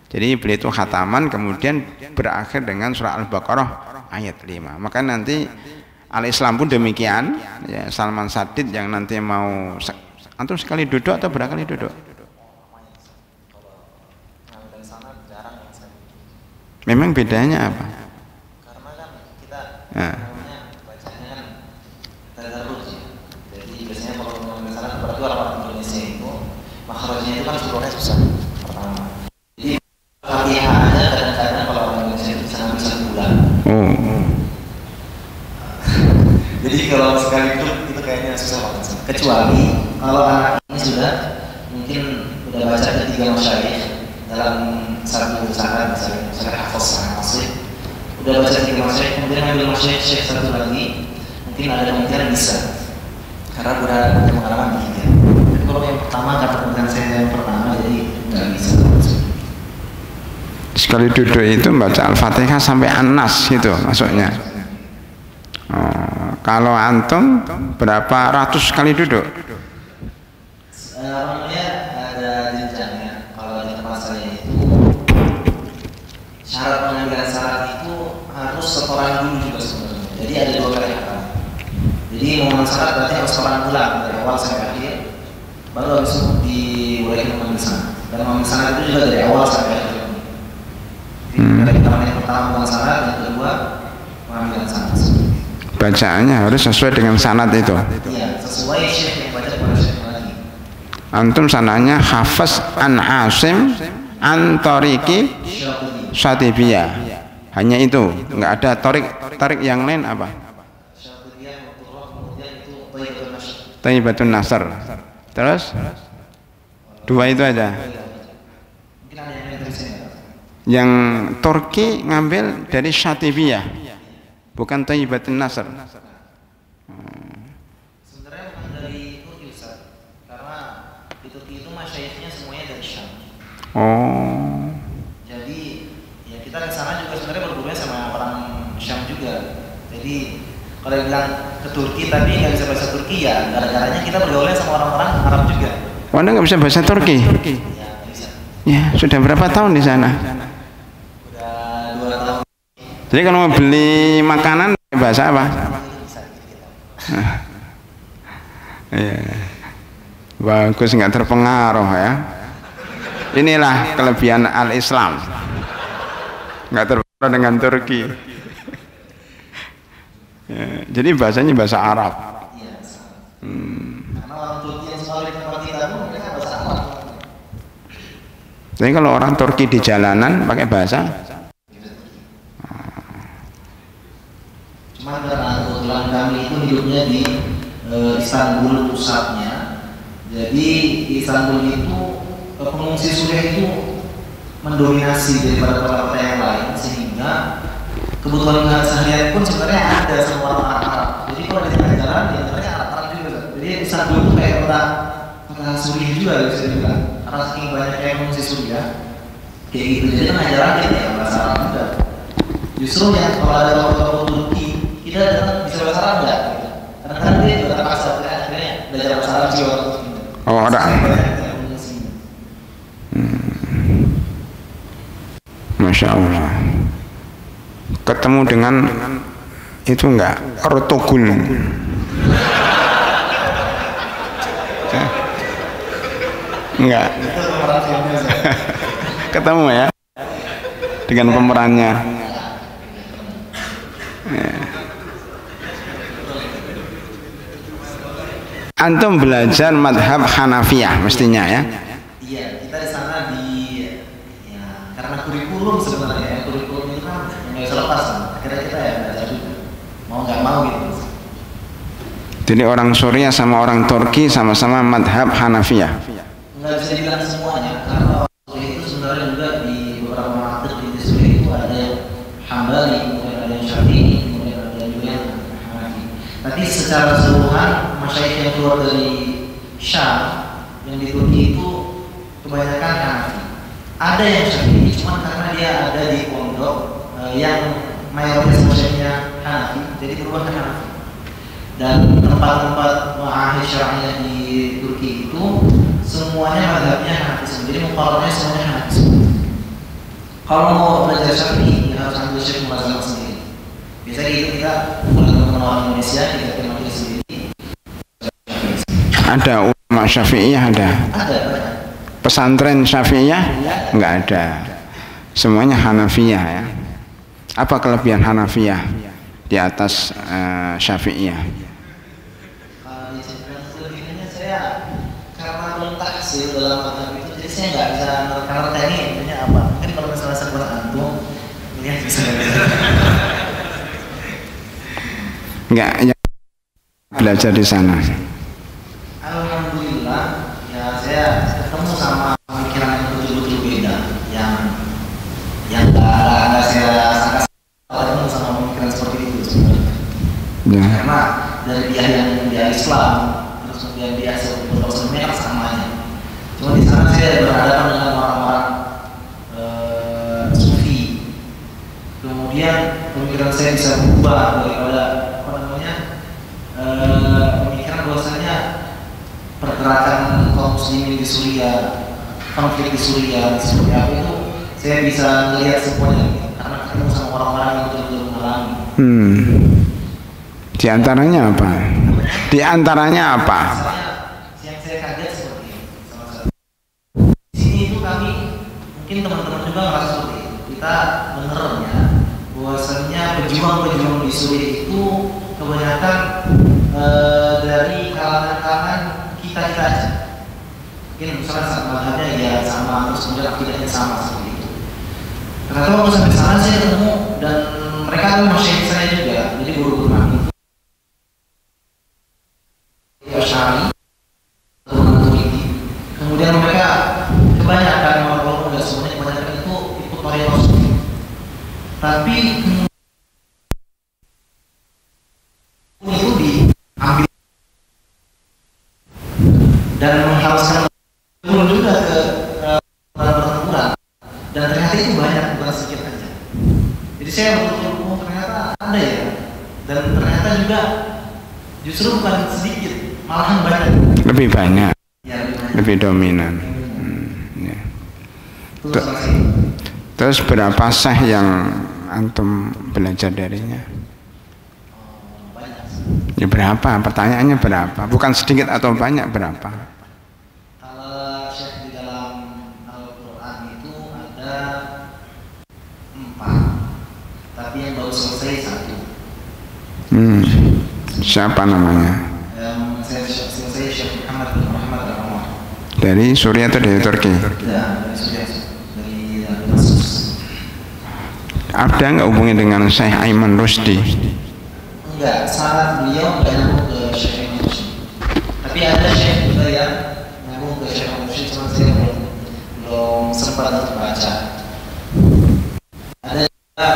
Jadi beliau itu khataman kemudian berakhir dengan surah Al-Baqarah ayat 5. Maka nanti Al-Islam pun demikian ya. Salman Sadid yang nanti mau, antum sekali duduk atau berkali duduk? Memang bedanya apa? Karena kan kita bacanya kan tadarruj. Jadi biasanya kalau mengambil salah berarti orang Indonesia itu makhrajnya itu kan sebenarnya susah. Pertama. Jadi Fatihah aja kadang-kadang kalau orang Indonesia itu bisa ngambil 1 bulan. Jadi kalau sekali itu kayaknya susah banget. Kecuali kalau anak ini sudah mungkin udah baca ketiga masyayikh dalam satu usaha, misalnya hafaz sangat asli, udah baca 3 masyayikh, kemudian ambil masyayikh satu lagi, mungkin ada kemungkinan bisa, karena udah punya pengalaman di 3. Tapi kalau yang pertama, karena bukan saya yang pertama, jadi nggak bisa. Sekali duduk itu baca Al-Fatihah sampai An-Nas gitu maksudnya. Kalau antum berapa ratus kali duduk? Namanya ada jenjangnya. Kalau di tempat saya itu syarat pengambilan syarat itu harus setoran dulu juga sebenarnya. Jadi ada 2 kali hafal. Jadi mau syarat berarti harus setoran ulang dari awal sampai akhir. Baru habis itu diurai ilmu mengambil sanad. Dan mengambil sanad itu juga dari awal sampai akhir. Dari yang pertama mengambil sanad, yang kedua mengambil sanad. Bacaannya harus sesuai dengan sanad itu. Iya, sesuai syekh yang baca kepada syekh lagi. Antum sanadnya Hafiz an Asim an Tariqi Syatibiyah. Hanya itu, nggak ada tarik yang lain apa? Thayyibatun Nasr. Terus? Dua itu aja. Yang Turki ngambil dari Syatibiyah, bukan Thayyibatun Nasr. Sebenarnya bukan dari Turki, Ustaz. Karena di Turki itu masyayikhnya semuanya dari Syam. Oh. Jadi ya kita ke sana juga sebenarnya bergurunya sama orang Syam juga. Jadi kalau bilang ke Turki tapi nggak bisa bahasa Turki, ya gara-garanya kita bergaulnya sama orang-orang Arab juga. Oh, Anda nggak bisa bahasa Turki? Ya, bisa. Ya, sudah berapa tahun di sana? Udah 2 tahun. Jadi kalau mau beli makanan bahasa apa? Ya. Bagus, nggak terpengaruh ya. Inilah kelebihan al-Islam, nggak terpengaruh dengan Turki. Ya, jadi bahasanya bahasa Arab. Karena orang Turki yang selalu di tempat kita pun mereka bahasa Arab. Jadi kalau orang Turki di jalanan pakai bahasa. Cuma karena kebetulan kami itu hidupnya di Istanbul pusatnya. Jadi di Istanbul itu pengungsi Suriah itu mendominasi daripada kota-kota yang lain, sehingga kebutuhan seharian pun sebenarnya ada semua orang Arab. Jadi kalau di tengah jalan, di antaranya Arab juga. Jadi Istanbul itu kayak kota Suriah juga bisa dibilang. Karena saking banyaknya pengungsi Suriah, kayak gitu. Jadi tengah jalan ya bahasa Arab juga. Justru yang kalau ada toko-toko Turki, kita datang bisa bahasa Arab nggak? Kadang-kadang dia juga terpaksa, akhirnya belajar bahasa Arab juga. Oh, ada. Masya Allah. Ketemu dengan itu enggak Ertugrul. Enggak. Ketemu ya dengan pemerannya. Ya. Antum belajar madhab Hanafiyah mestinya ya. Iya, kita di sana ya karena kurikulum sebenarnya, kurikulum itu kan nggak bisa lepas. Akhirnya kita ya belajar juga, mau nggak mau gitu. Jadi orang Suriah sama orang Turki sama-sama madhab Hanafiyah. Nggak bisa dibilang semuanya, karena orang Suriah itu sebenarnya juga di beberapa madhab di Suriah itu ada yang Hambali, kemudian ada yang Syafi'i, kemudian ada juga yang Hanafi. Tapi secara keseluruhan masyayikh yang keluar dari Syam yang di Turki itu kebanyakan Hanafi. Ada yang Syafi'i, cuma karena dia ada di pondok yang mayoritas masyayikhnya Hanafi, jadi berubah ke Hanafi. Dan tempat-tempat ma'ahid syar'iyah di Turki itu semuanya madhabnya Hanafi semua, jadi muqarrarnya semuanya Hanafi semua. Kalau mau belajar Syafi'i, ya harus ambil syekh mazhab sendiri. Biasanya gitu kita teman-teman orang Indonesia kita terima sendiri. Ada ulama Syafi'iyah ada. Ada. Pesantren Syafi'iyah enggak ada. Semuanya Hanafiyah ya. Apa kelebihan Hanafiyah di atas Syafi'iyah? Di kelebihannya saya karena belum tahsil dalam madhab itu, jadi saya nggak bisa nerka-nerka ini intinya apa. Mungkin kalau misalnya sekolah antum melihat bisa. Enggak, ya, belajar di sana. Alhamdulillah, ya saya ketemu sama pemikiran yang betul-betul beda, yang nggak saya sangka ketemu sama pemikiran seperti itu sebenarnya. Ya. Karena dari dia Islam, terus kemudian dia sebelumnya kan samanya. Cuma di sana saya berhadapan dengan orang-orang sufi. Kemudian pemikiran saya bisa berubah daripada pemikiran bahwasanya pergerakan kaum muslimin di Suriah, konflik di Suriah seperti apa itu saya bisa melihat semuanya karena ketemu sama orang-orang yang betul-betul mengalami. Di antaranya apa? Di antaranya apa? Misalnya yang saya kaget seperti ini, salah satu mungkin teman-teman juga ngerasa seperti itu. Kita benernya bahwasanya pejuang-pejuang di Suriah itu kebanyakan dari kalangan-kalangan kita aja. Mungkin misalnya sama ya sama, terus kemudian akidahnya sama seperti itu. Ternyata waktu sampai sana saya ketemu dan mereka kan masih saya juga, jadi guru-guru kami Syari, kemudian mereka kebanyakan walaupun nggak semuanya, kebanyakan itu ikut Maria tapi itu diambil dan mengharuskan turun juga ke pertempuran, dan ternyata itu banyak, bukan sedikit aja. Jadi saya betul-betul ternyata ada ya, dan ternyata juga justru bukan sedikit, malahan banyak. Lebih banyak, ya, lebih dominan. Ya. Terus berapa sah yang antum belajar darinya? Banyak. Ya berapa? Pertanyaannya berapa? Bukan sedikit atau banyak, berapa? Kalau syekh di dalam Al-Quran itu ada 4, tapi yang baru selesai 1. Siapa namanya? Saya Syekh Muhammad bin Muhammad Al-Umar. Dari Suriah atau dari Turki? Ya, dari Suriah, dari Damaskus. Ada nggak hubungi dengan Syekh Aiman Rusdi? Enggak, sangat beliau nggak nyambung ke Syekh Aiman Rusdi. Tapi ada Syekh juga yang nyambung ke Syekh Aiman Rusdi, cuma saya belum sempat untuk baca. Ada juga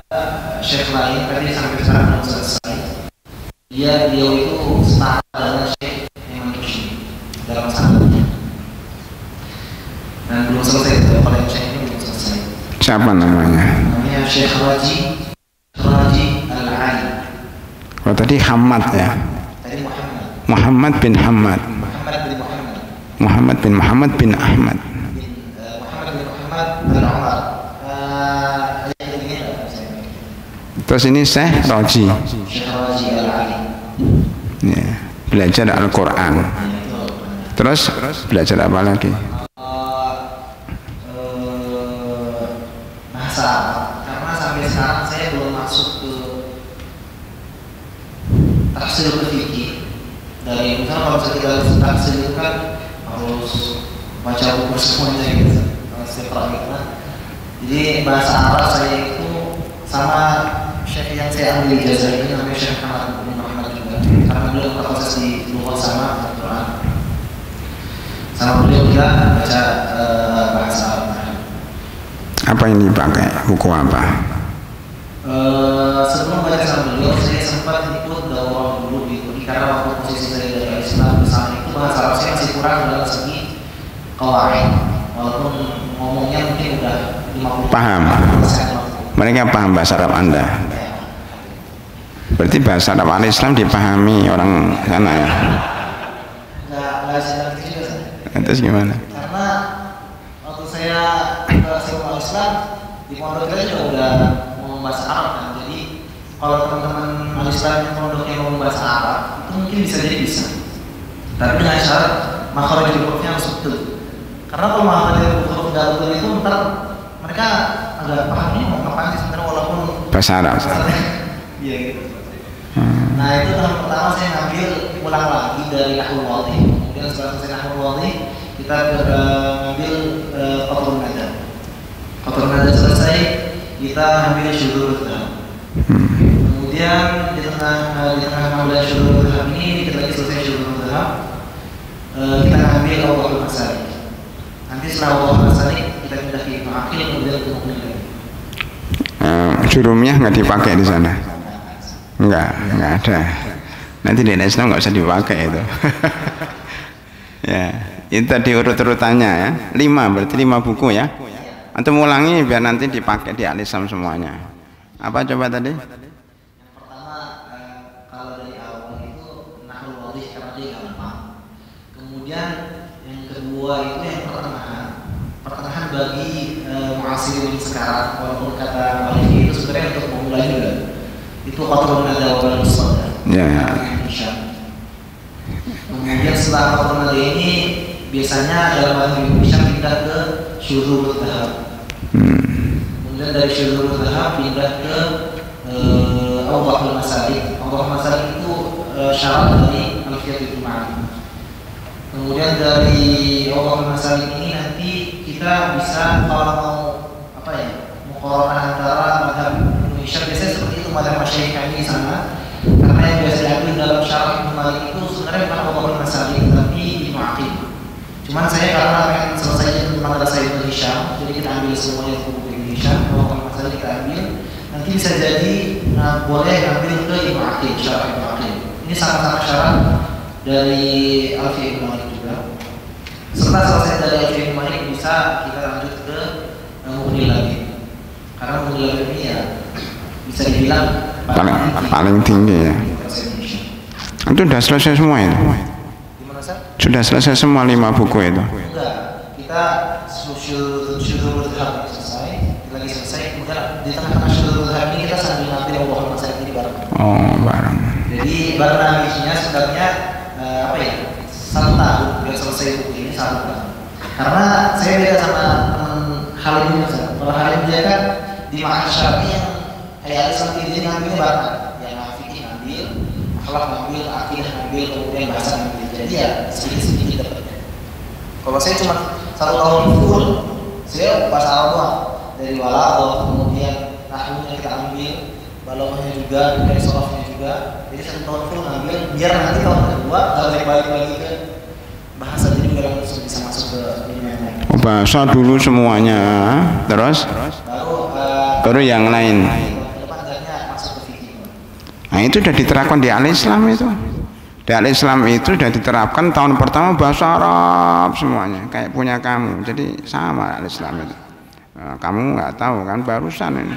Syekh lain, tapi sampai sekarang belum selesai. Beliau itu setara dengan Syekh Aiman Rusdi dalam sanadnya. Dan belum selesai, kalau yang Syekh ini belum selesai. Siapa namanya? Namanya Syekh Raji Al-Ali. Oh tadi Hamad ya? Tadi Muhammad. Muhammad bin Hamad. Muhammad bin Muhammad bin Ahmad. Muhammad bin Muhammad Al-Umar. Terus ini Syekh Raji. Syekh Raji Al-Ali. Ya, belajar Al-Quran. Terus belajar apa lagi? Bahasa, karena sampai sekarang saya belum masuk ke tafsir fikih. Dari misalnya kalau kita tafsir itu kan harus baca buku semuanya gitu, seperti itu. Jadi bahasa Arab saya itu sama Syekh yang saya ambil ijazah ini namanya Syekh Muhammad juga, karena beliau berproses di luar sama Al-Quran. Sama beliau juga baca bahasa Arab. Apa yang dipakai? Buku apa? Sebelum baca sama beliau, saya sempat ikut daurah dulu di Turki, karena waktu posisi saya dari Islam bersama itu bahasa Arab saya masih kurang dalam segi qawaid, walaupun ngomongnya mungkin udah 50%. Paham? Mereka paham bahasa Arab Anda? Berarti bahasa Arab Al-Islam dipahami orang sana ya? Nggak seperti juga saya. Terus gimana? Karena waktu saya ke sekolah Islam di pondok kita juga udah mau bahasa Arab kan, jadi kalau teman-teman Al-Islam yang pondoknya mau bahasa Arab itu mungkin bisa jadi bisa, tapi dengan syarat makhraj hurufnya harus betul. Karena kalau makhraj huruf nggak betul itu ntar mereka agak paham ini mau ngapain sih sebenarnya, walaupun bahasa Arab. Iya gitu. Nah itu tahun pertama saya ngambil ulang lagi dari Nahwu Wadih. Kemudian setelah selesai Nahwu Wadih kita ngambil Qatrun Nada. Qatrun Nada selesai, kita ambil Syudzul Dzahab. Kemudian di tengah ngambil Syudzul Dzahab ini, kita lagi selesai Syudzul Dzahab, kita ngambil Awwalul Masalik. Nanti setelah Awwalul Masalik kita pindah ke Ibnu Aqil, kemudian ke Muqbil lagi. Jurumiyah nggak dipakai di sana? Nggak ada. Nanti di Islam nggak usah dipakai itu. Ya, itu tadi urut-urutannya ya. 5, berarti 5 buku ya. Antum ulangi biar nanti dipakai di Al-Islam semuanya. Apa coba tadi? Yang pertama, kalau dari awal itu Nahwu Wadih karena dia gampang. Kemudian yang kedua itu yang pertengahan bagi mu'asirin sekarang, walaupun kata Maliki itu sebenarnya untuk memulai juga. Itu Qatrun Nada wal Musnad. Ya. Kemudian setelah Qatrun Nada ini biasanya dalam bahasa Indonesia pindah ke Syudzul Dzahab. Kemudian dari syuhur zahab pindah ke Awdahul Masalik. Awdahul Masalik itu syarat dari Alfiyatul Ma'ani. Kemudian dari Awdahul Masalik ini nanti kita bisa kalau mau apa ya, muqaranah antara mazhab Indonesia, biasanya seperti itu mazhab Masyayikh kami di sana. Karena yang biasa diambil dalam syarah Ibnu Malik itu sebenarnya bukan Awdahul Masalik tapi Ibnu Aqil. Cuman saya karena pengen selesai di madrasah Ibnu Hisham, jadi kita ambil semuanya ke Ibnu Hisham, Awdahul Masalik kita ambil. Nanti bisa jadi boleh ambil ke Ibnu Aqil, syarah Ibnu Aqil. Ini sama-sama syarat dari Alfiyah Ibnu Malik juga. Setelah selesai dari Alfiyah Ibnu Malik bisa kita lanjut ke Mughni Labib. Karena Mughni Labib ini ya bisa dibilang paling tinggi ya. Itu sudah selesai semua itu? Gimana Sir? Sudah selesai semua 5 buku itu? Enggak, kita syuhur zahab selesai, lagi selesai, kemudian di tengah-tengah syuhur zahab ini kita sambil ngambil Awdahul Masalik ini bareng. Oh, bareng. Jadi bareng namisnya sebenarnya apa ya, 1 tahun biar selesai buku ini 1 tahun. Karena saya beda sama teman Halim ini. Kalau Halim dia kan di Ma'had Syar'i yang kayak Islam ini ngambilnya bareng, yang fikih ngambil, akhlak ngambil, akidah ngambil, kemudian bahasa ngambil. Jadi ya sedikit-sedikit dapatnya. Kalau saya cuma 1 tahun full, saya bahasa Arab doang, dari walaghah, kemudian nahwunya kita ambil, balaghahnya juga, dari sharafnya juga. Jadi 1 tahun full ngambil, biar nanti tahun kedua kalau balik lagi ke bahasa, jadi biar langsung bisa masuk ke dunia yang lain. Bahasa dulu semuanya, terus baru yang lain. Nah itu sudah diterapkan di Al-Islam itu. Di Al-Islam itu sudah diterapkan tahun pertama bahasa Arab semuanya, kayak punya kamu. Jadi sama Al-Islam itu. Nah, kamu nggak tahu kan, barusan ini.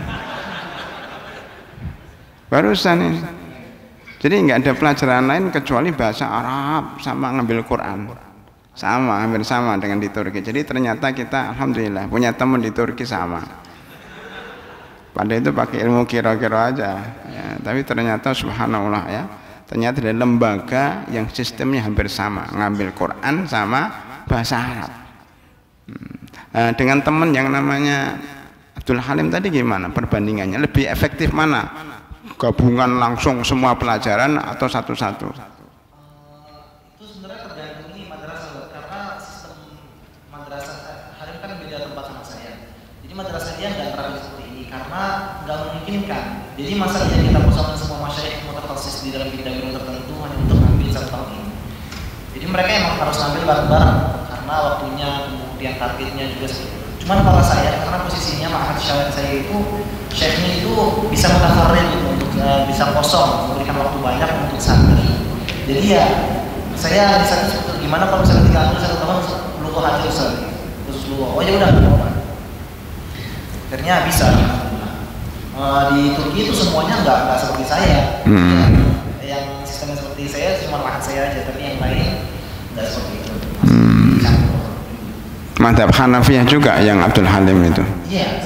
Barusan ini. Jadi nggak ada pelajaran lain kecuali bahasa Arab sama ngambil Quran. Sama, hampir sama dengan di Turki. Jadi ternyata kita alhamdulillah punya teman di Turki sama. Pada itu pakai ilmu kira-kira aja ya, tapi ternyata subhanallah ya, ternyata ada lembaga yang sistemnya hampir sama, ngambil Quran sama bahasa Arab. Dengan teman yang namanya Abdul Halim tadi gimana perbandingannya, lebih efektif mana, gabungan langsung semua pelajaran atau satu-satu? Itu sebenarnya tergantung ini madrasah, karena sistem madrasah Halim kan beda tempat sama saya. Jadi madrasah dia nggak terlalu seperti ini karena nggak memungkinkan. Jadi masalahnya kita pusatkan semua masyayikh mutakhassis di dalam bidang tertentu hanya untuk ngambil 1 tahun ini. Jadi mereka emang harus ngambil bareng-bareng karena waktunya, kemudian targetnya juga seperti itu. Cuman kalau saya, karena posisinya ma'had syar'i saya itu syekhnya itu bisa mutafarrid gitu, untuk bisa kosong, memberikan waktu banyak untuk santri. Jadi ya saya di sana seperti gimana kalau misalnya kita ambil 1 tahun lughah aja Ustaz, khusus lughah. Oh ya udah, akhirnya bisa. Di Turki itu semuanya nggak seperti saya. Yang sistemnya seperti saya cuma ma'had saya aja, tapi yang lain nggak seperti itu. Madhab Hanafiyah juga yang Abdul Halim itu? Iya,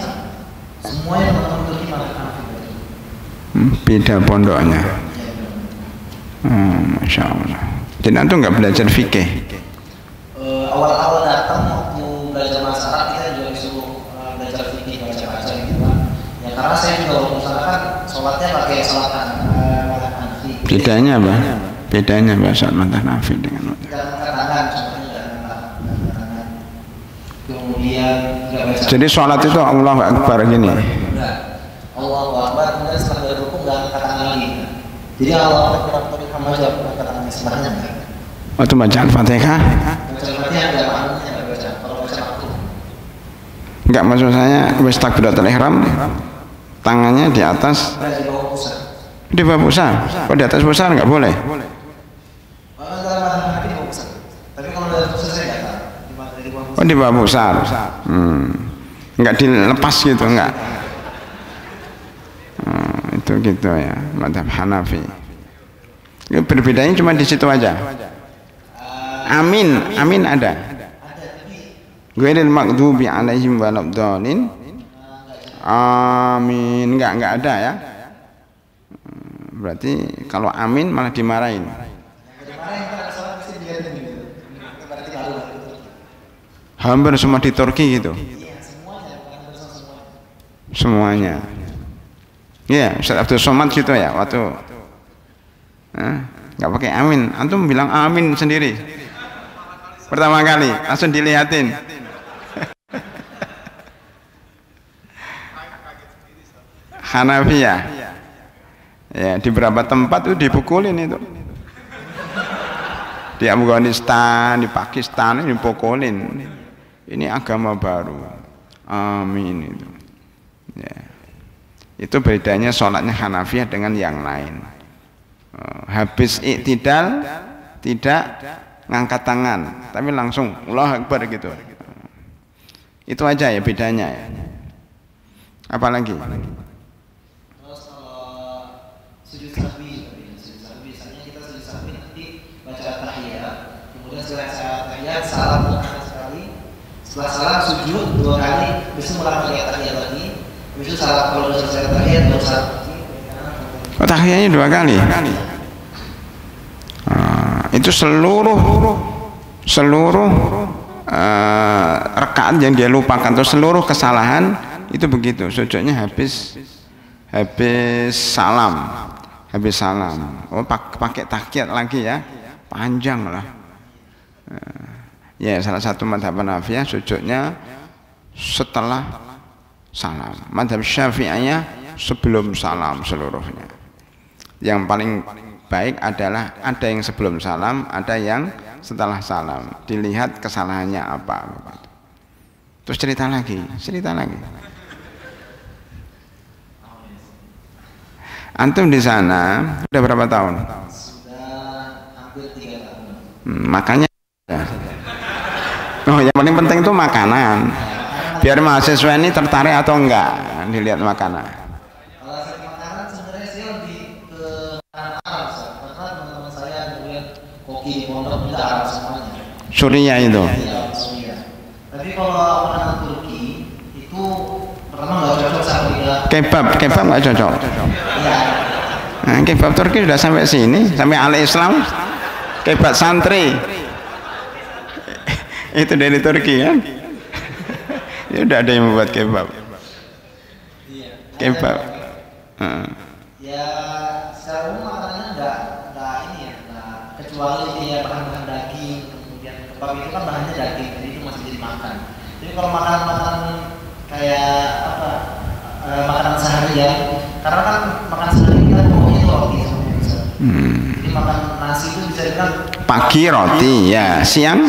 semuanya teman-teman Turki madhab Hanafiyah. Beda pondoknya. Masya Allah. Jadi antum nggak belajar fikih? Awal-awal datang waktu belajar masalah kita juga disuruh belajar fikih, baca-baca gitu kan. Ya karena saya juga waktu sana kan sholatnya pakai sholat Hanafi. Bedanya apa? Bedanya apa sholat madhab Hanafi dengan madhab? Kemudian jadi sholat itu Allahu Akbar gini. Allahu Akbar, kemudian setelah dari rukuk nggak angkat tangan lagi. Jadi Allahu Akbar tapi kamu aja angkat tangannya sebelahnya. Waktu baca Al-Fatihah? Baca Al-Fatihah ada makmumnya nggak baca. Kalau baca makmum. Enggak, maksud saya wis takbiratul ihram tangannya di atas. Di bawah pusar. Di bawah pusar. Kalau di atas pusar nggak boleh. Dalam madhab di bawah pusar. Tapi kalau dari pusar saya nggak tahu. Oh di bawah pusar, nggak dilepas gitu, nggak. Itu gitu ya, madhab Hanafi. Ini berbedanya cuma di situ aja. Amin, amin ada. Ghairil maghdubi alaihim waladdallin. Amin, nggak ada ya. Berarti kalau amin malah dimarahin. Hampir semua di Turki gitu. semuanya. Iya, Ustaz Abdul Somad gitu ya, waktu nggak pakai amin, antum bilang amin sendiri. Pertama kali, langsung dilihatin. Hanafiyah. Ya, di beberapa tempat itu dipukulin itu. Di Afghanistan, di Pakistan dipukulin. Ini agama baru. Amin itu. Ya. Itu bedanya sholatnya Hanafiyah dengan yang lain. Habis iktidal tidak ngangkat tangan, tapi langsung Allahu Akbar gitu. Itu aja ya bedanya ya. Apalagi? Terus sujud sahwi, misalnya kita sujud sahwi nanti baca tahiyat, kemudian setelah tahiyat salam sekali, setelah salam sujud 2 kali, besok ulang tahiyat lagi. Itu salah kalau selesai tahiyat baru salam. Oh, tahiyatnya 2 kali. Itu seluruh rakaat yang dia lupakan atau seluruh kesalahan itu begitu. Sujudnya habis salam. Oh, pakai tahiyat lagi ya, panjang lah. Ya, salah satu mazhab Hanafiyah sujudnya setelah salam. Mazhab Syafi'iyah sebelum salam seluruhnya. Yang paling baik adalah ada yang sebelum salam, ada yang setelah salam. Dilihat kesalahannya apa. Terus cerita lagi. Antum di sana udah berapa tahun? Sudah hampir 3 tahun. Makanya. Oh, yang paling penting itu makanan. Biar mahasiswa ini tertarik atau enggak dilihat makanan. Kalau saya makanan sebenarnya saya lebih ke makanan Arab, karena teman-teman saya kemudian koki di pondok itu Arab semuanya. Suriah itu. Iya, Suriah. Tapi kalau makanan Turki itu pertama nggak cocok sama dia. Kebab nggak cocok. Iya. Nah, kebab Turki sudah sampai sini, sampai al-Islam. Kebab santri. Itu dari Turki kan? Ya udah ada yang membuat kebab. Iya. Kebab. Ya, secara umum makanannya enggak ini ya, kecuali dia bahan daging, kemudian kebab itu kan bahannya daging, jadi itu masih jadi makan. Jadi kalau makanan kayak apa, makanan seharian, karena kan makan sehari kita pokoknya itu roti sama bisa. Jadi makan nasi itu bisa dibilang Pagi roti, ya. Siang?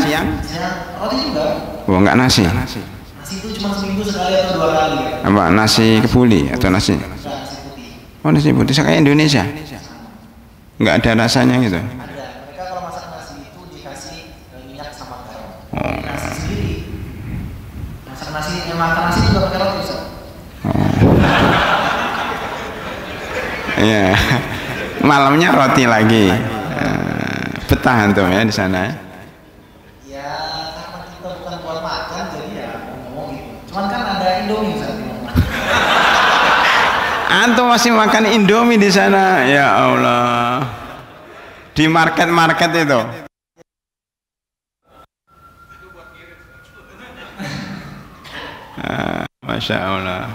roti juga. Oh, enggak nasi. Nasi itu cuma seminggu sekali atau 2 kali. Apa? Nasi kebuli atau nasi? Nasi putih. Oh, nasi putih kayak Indonesia. Enggak ada rasanya gitu. Ada. Mereka kalau masak nasi itu dikasih minyak sama garam. Nasi sendiri. Masak nasi, makan nasi juga pakai roti, Ustaz. Iya. Malamnya roti lagi. Betah antum ya di sana. Ya, karena kita bukan buat makan, jadi ya ngomong gitu. Cuman kan ada Indomie saat ini. Antum masih makan Indomie di sana, ya Allah. Di market itu. Masya Allah.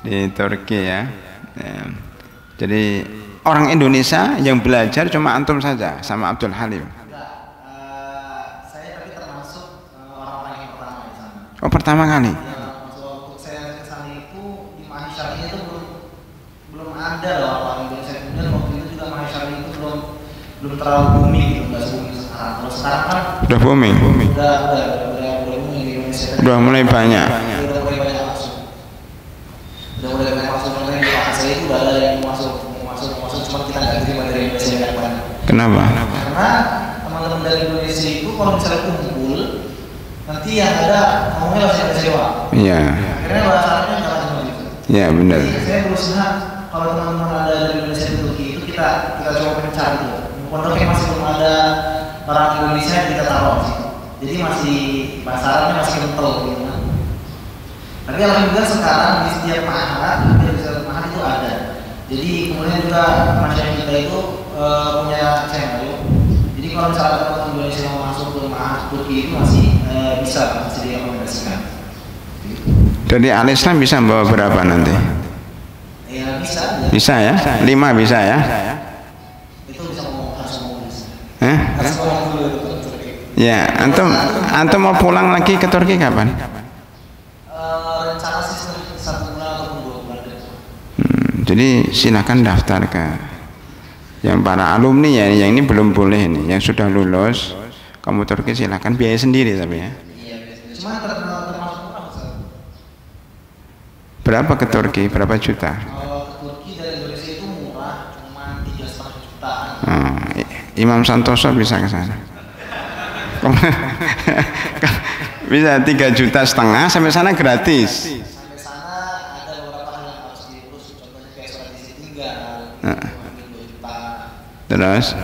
Di Turki ya. Jadi orang Indonesia yang belajar cuma antum saja sama Abdul Halim. Saya tapi termasuk orang-orang yang pertama di sana. Oh, pertama kali. Waktu saya ke sana itu di Mahisyari itu belum ada loh orang Indonesia. Kemudian waktu itu juga Mahisyari itu belum terlalu booming gitu, nggak booming sekarang. Kalau sekarang kan Udah booming. udah booming di Indonesia. Udah mulai banyak. Udah mulai banyak masuk. Contohnya di Pak saya itu udah ada yang masuk, cuma kita nggak terima dari Indonesia yang banyak. Kenapa? Karena teman-teman dari Indonesia itu kalau misalnya kumpul, nanti yang ada ngomongnya bahasa Indonesia doang. Iya. Akhirnya bahasa Arabnya nggak langsung gitu. Iya benar. Jadi saya berusaha kalau teman-teman ada dari Indonesia di Turki itu kita coba mencari tuh. Pondoknya masih belum ada orang Indonesia yang kita taruh sih. Jadi masih bahasa Arabnya masih kental gitu kan. Tapi alhamdulillah sekarang di setiap mahat itu ada. Jadi kemudian juga masyarakat kita itu punya channel. Jadi kalau misalnya teman Indonesia yang mau masuk ke mahat Turki itu masih bisa direkomendasikan. Dari Al-Islam bisa bawa berapa nanti? Ya bisa. Bisa ya? 5 bisa ya? Itu bisa harus ngomong. Harus ngomong dulu. Ya, antum mau pulang lagi ke Turki kapan? Rencana sih 1 bulan atau 2 bulan. Jadi silakan daftar ke yang para alumni ya, yang ini belum boleh nih, yang sudah lulus kamu Turki silakan biaya sendiri tapi ya. Iya, cuma termasuk murah. Berapa ke Turki? Berapa juta? Kalau ke Turki dari Indonesia itu murah, cuma 3,5 jutaan. Imam Santoso bisa ke sana. Bisa 3,5 juta sampai sana gratis. Sampai sana ada beberapa hal yang harus diurus, contohnya kayak surat izin tinggal, 2 juta. Terus?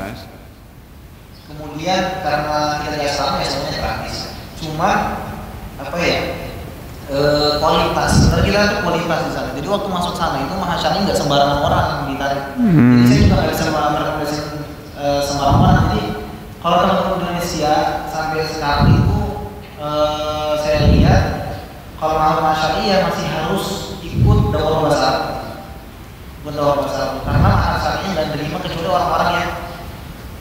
Kemudian karena kita di asrama ya semuanya gratis. Cuma apa ya? Kualitas. Sebenarnya kita tuh kualitas di sana. Jadi waktu masuk sana itu mahasiswanya nggak sembarangan orang yang ditarik. Jadi saya juga nggak bisa merekomendasi sembarang orang. Jadi kalau teman-teman Indonesia sampai sekarang itu saya lihat kalau mahasiswa ya masih harus ikut daurah bahasa Arab. Karena mahasiswanya nggak terima kecuali orang-orang yang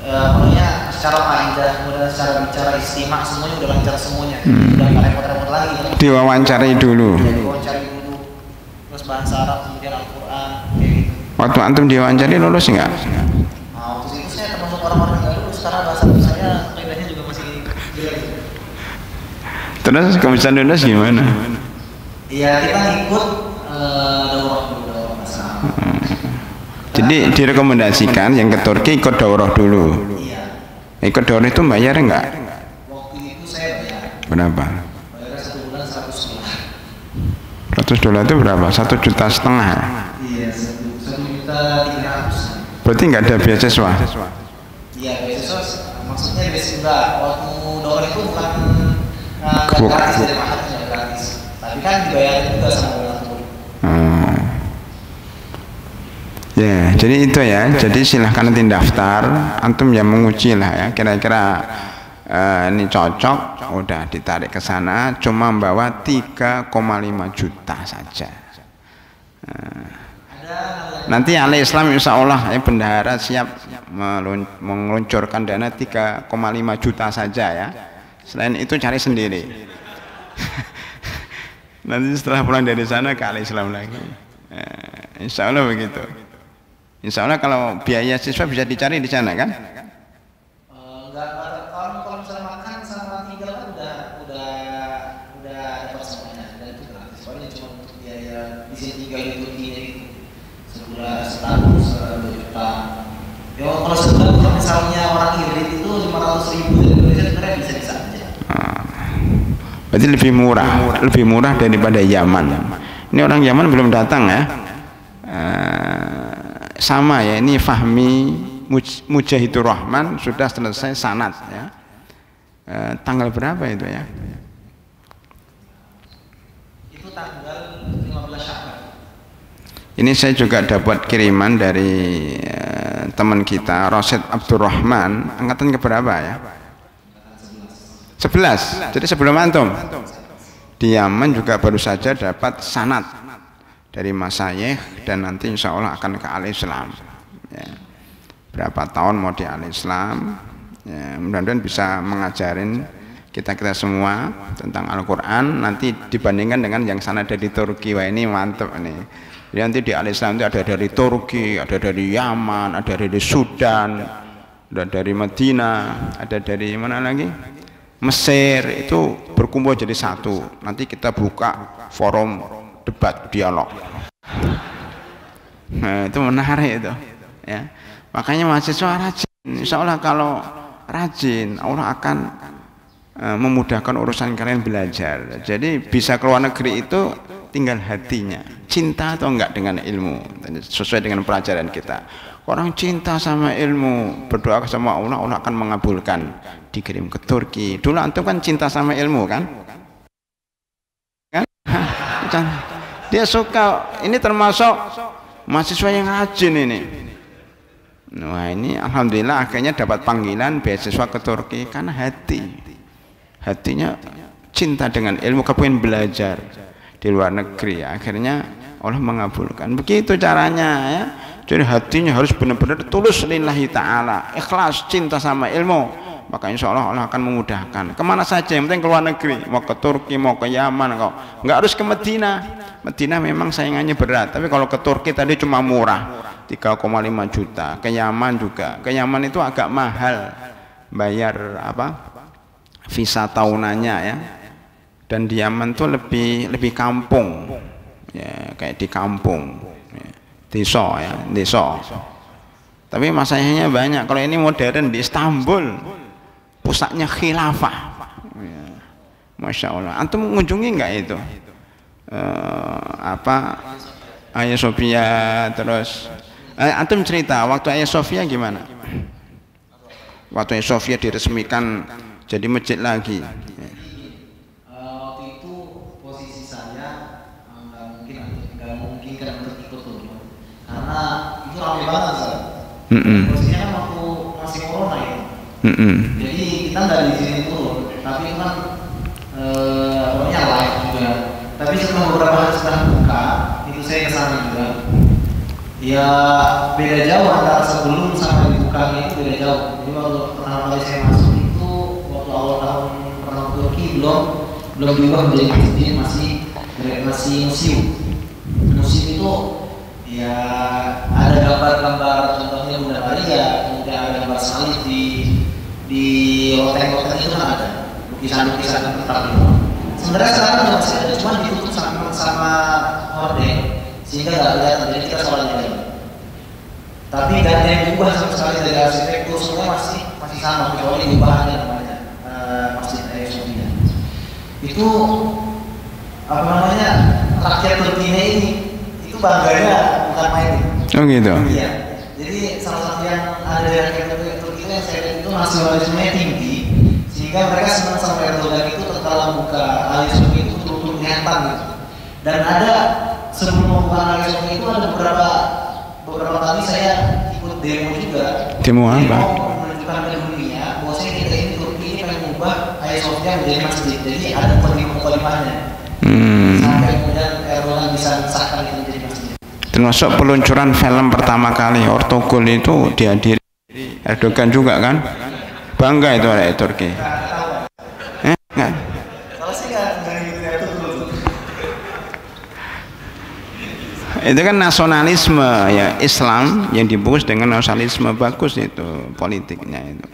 makanya secara kaidah, kemudian secara bicara istimewa semuanya udah lancar semuanya, udah nggak repot-repot lagi. Diwawancari dulu. Terus bahasa Arab kemudian Al-Quran. Gitu. Waktu antum diwawancari lulus nggak? Waktu itu saya termasuk orang-orang yang lulus karena bahasa saya kaidahnya juga masih jelek. Terus kamu bisa lulus gimana? Iya kita ngikut daurah bahasa Arab. Jadi direkomendasikan yang ke Turki ikut daurah dulu. Iya. Ikut daurah itu bayar enggak? Waktu itu saya bayar. Berapa? Bayar 1 bulan $100. $100 itu berapa? 1,5 juta. Iya, 1.300.000. Berarti nggak ada beasiswa? Iya, beasiswa maksudnya beasiswa. Waktu daurah itu bukan gratis dari mahasiswa gratis. Tapi kan dibayar juga sama donatur. Ya, jadi itu ya. Jadi silahkan nanti daftar. Antum yang menguji lah ya. Kira-kira ini cocok, udah ditarik ke sana. Cuma membawa 3,5 juta saja. Nanti Al-Islam insya Allah bendahara siap meluncurkan dana 3,5 juta saja ya. Selain itu cari sendiri. Nanti setelah pulang dari sana ke Al-Islam lagi. Insya Allah begitu. Insya Allah kalau biaya siswa bisa dicari di sana kan? Kalau misalnya makan sama tinggal kan udah dapat semuanya dan itu gratis. Soalnya cuma untuk biaya di sini tinggal itu sebulan setahun 2 juta. Ya kalau sebulan kalau misalnya orang irit itu 500.000 dari Indonesia sebenarnya bisa aja. Berarti lebih murah daripada Yaman. Ini orang Yaman belum datang ya. Sama ya, ini Fahmi Mujahidur Rahman sudah selesai sanad ya. Tanggal berapa itu ya? Itu tanggal 15 Syawal. Ini saya juga dapat kiriman dari teman kita Rosid Abdurrahman, angkatan keberapa ya? 11. Jadi sebelum antum di Yaman juga baru saja dapat sanad dari masyayikh dan nanti insya Allah akan ke Al-Islam ya. Berapa tahun mau di Al-Islam ya, mudah-mudahan bisa mengajarin kita semua tentang Al-Quran nanti dibandingkan dengan yang sana dari Turki. Wah ini mantap nih. Jadi nanti di Al-Islam itu ada dari Turki, ada dari Yaman, ada dari Sudan, ada dari Madinah, ada dari mana lagi? Mesir. Itu berkumpul jadi satu. Nanti kita buka forum debat dialog. Nah, itu menarik itu ya. Makanya mahasiswa rajin. Insya Allah kalau rajin Allah akan memudahkan urusan kalian belajar. Jadi bisa keluar negeri itu tinggal hatinya cinta atau enggak dengan ilmu sesuai dengan pelajaran kita. Orang cinta sama ilmu berdoa sama Allah, Allah akan mengabulkan. Dikirim ke Turki. Dulu antum kan cinta sama ilmu kan? Dia suka, ini termasuk mahasiswa yang rajin ini. Wah ini alhamdulillah akhirnya dapat panggilan beasiswa ke Turki karena hatinya cinta dengan ilmu, kepengen belajar. di luar negeri. Akhirnya Allah mengabulkan. Begitu caranya ya. Jadi hatinya harus benar-benar tulus lillahi ta'ala, ikhlas, cinta sama ilmu, maka insya Allah Allah akan memudahkan. Kemana saja, yang penting ke luar negeri, mau ke Turki, mau ke Yaman, nggak harus ke Medina. Medina memang saingannya berat, tapi kalau ke Turki tadi cuma murah, 3,5 juta. Ke Yaman juga, ke Yaman itu agak mahal, bayar visa tahunannya ya. Dan di Yaman tuh lebih kampung, ya kayak di kampung. Desa ya, desa. Tapi masalahnya banyak. Kalau ini modern di Istanbul, pusatnya khilafah. Ya. Masya Allah. Antum mengunjungi nggak itu? Hagia Sophia terus. Antum cerita waktu Hagia Sophia gimana? Waktu Hagia Sophia diresmikan jadi masjid lagi. Waktu itu posisi saya nggak mungkin untuk ikut tuh. Karena itu ramai banget Ustaz. Posisinya kan waktu masih corona ya. Jadi kita nggak diizinin turun, tapi itu kan pokoknya live juga. Tapi setelah beberapa hari setelah buka, itu saya kesana juga. Ya beda jauh antara sebelum sampai dibukanya itu beda jauh. Jadi waktu pertama kali saya masuk itu waktu awal tahun pertama Turki belum diubah menjadi masjid, masih museum. Museum itu ya ada gambar-gambar contohnya Bunda Maria, kemudian ada gambar salib di loteng-loteng itu kan ada lukisan-lukisan tetap itu. Sebenarnya sekarang juga masih ada, cuma ditutup sama horden sehingga nggak kelihatan, jadi kita sholat lagi. Tapi nggak ada yang diubah sama sekali dari arsitektur, semuanya masih sama kecuali diubahnya namanya Masjid Hagia Sophia. Itu rakyat Turkinya ini bangganya bukan main. Oh gitu. Iya. Jadi salah satu yang ada dari rakyat Turki yang saya lihat itu nasionalismenya tinggi, sehingga mereka senang sama Erdogan itu tatkala buka Hagia Sophia itu turun kelihatan gitu. Dan ada sebelum membuka Hagia Sophia itu ada beberapa kali saya ikut demo juga. Demo apa? Demo menunjukkan ke dunia bahwasanya kita ini Turki ini pengen mengubah Hagia Sophia menjadi masjid. Jadi ada pelimanya. Sampai kemudian Erdogan bisa mensahkan itu menjadi masjid. Termasuk peluncuran film pertama kali Ortogol itu dihadiri Erdogan juga kan? Bangga itu oleh Turki. Enggak. Kalau sih nggak gitu dulu. Itu kan nasionalisme ya, Islam yang dibungkus dengan nasionalisme, bagus itu politiknya itu.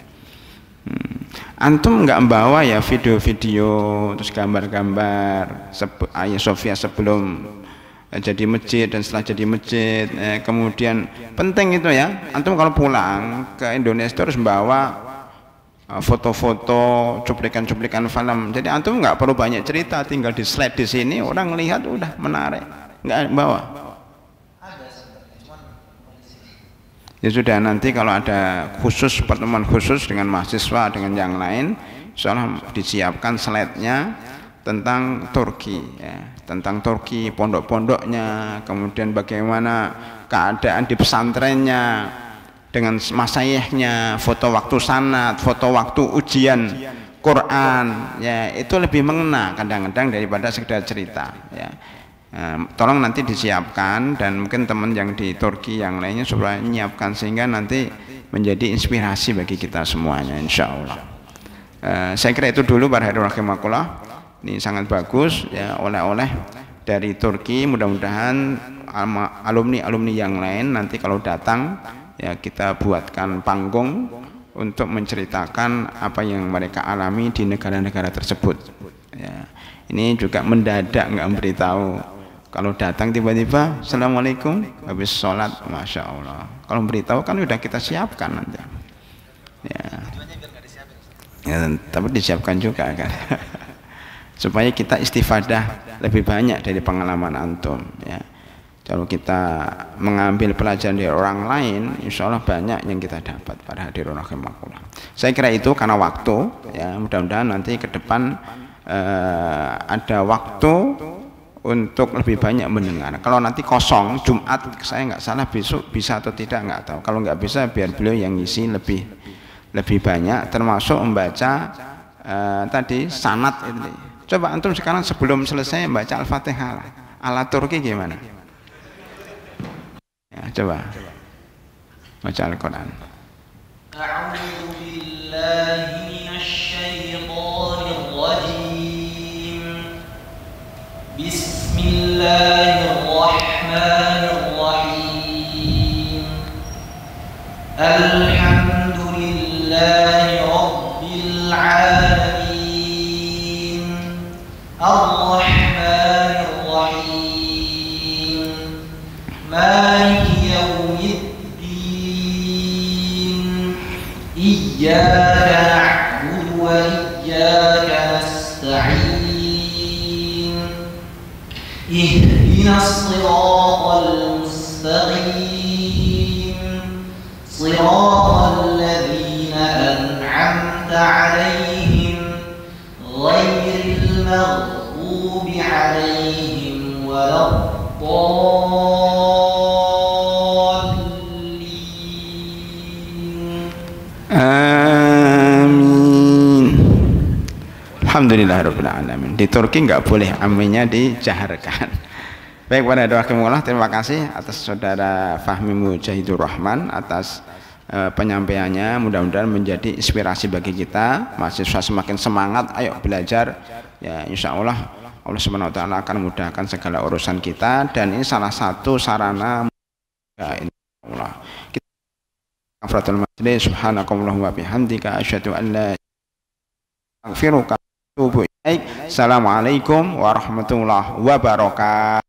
Antum nggak membawa ya video-video terus gambar-gambar Hagia Sophia sebelum jadi masjid dan setelah jadi masjid, kemudian penting itu ya, antum kalau pulang ke Indonesia harus membawa foto-foto, cuplikan-cuplikan film. Jadi antum nggak perlu banyak cerita, tinggal di slide di sini, orang lihat udah menarik, nggak bawa. Ya sudah, nanti kalau ada khusus pertemuan khusus dengan mahasiswa dengan yang lain, insyaallah disiapkan slide-nya tentang Turki ya, tentang Turki, pondok-pondoknya, kemudian bagaimana keadaan di pesantrennya dengan masaihnya, foto waktu sanad, foto waktu ujian Quran ya, itu lebih mengena kadang-kadang daripada sekedar cerita ya. Tolong nanti disiapkan, dan mungkin teman yang di Turki yang lainnya supaya menyiapkan sehingga nanti menjadi inspirasi bagi kita semuanya insya Allah. Saya kira itu dulu para hadirin rahimakumullah. Ini sangat bagus ya, oleh-oleh dari Turki. Mudah-mudahan alumni yang lain nanti kalau datang ya kita buatkan panggung untuk menceritakan apa yang mereka alami di negara-negara tersebut ya. Ini juga mendadak, nggak memberitahu. Kalau datang tiba-tiba assalamualaikum habis sholat, masya Allah. Kalau beritahu kan udah kita siapkan nanti ya, tapi disiapkan juga kan supaya kita istifadah lebih banyak dari pengalaman antum ya. Kalau kita mengambil pelajaran dari orang lain, insya Allah banyak yang kita dapat para hadirin rahimakumullah. Saya kira itu karena waktu ya, mudah-mudahan nanti ke depan ada waktu untuk lebih banyak mendengar. Kalau nanti kosong Jumat, saya nggak salah besok bisa atau tidak nggak tahu. Kalau nggak bisa biar beliau yang ngisi lebih banyak, termasuk membaca tadi sanad ini, Coba antum sekarang sebelum selesai baca Al-Fatihah lah. Ala Turki gimana? Ya, coba baca Al-Quran. A'udzu billahi minasyaitonir rajim. Bismillahirrahmanirrahim. Alhamdulillahi rabbil alamin. Ar-Rahmanir Rahim. Maliki yaumiddin. Iyyaka na'budu wa iyyaka nasta'in. Ihdinas siratal mustaqim. Siratal ladzina an'amta 'alaihim ghairil maghdubi 'alaihim waladdallin. Amin. Alhamdulillahirabbil alamin. Di Turki nggak boleh aminnya dijaharkan. Baik, pada doakumullah, terima kasih atas saudara Fahmi Mujahidur Rahman atas penyampaiannya. Mudah-mudahan menjadi inspirasi bagi kita mahasiswa, semakin semangat, ayo belajar ya, insya Allah Allah Subhanahu wa taala akan mudahkan segala urusan kita, dan ini salah satu sarana ya, insyaallah. Kita kafaratul majlis, subhanakallahumma bihamdika asyhadu an la ilaha illa anta astaghfiruka wa atubu ilaik. Assalamualaikum warahmatullahi wabarakatuh.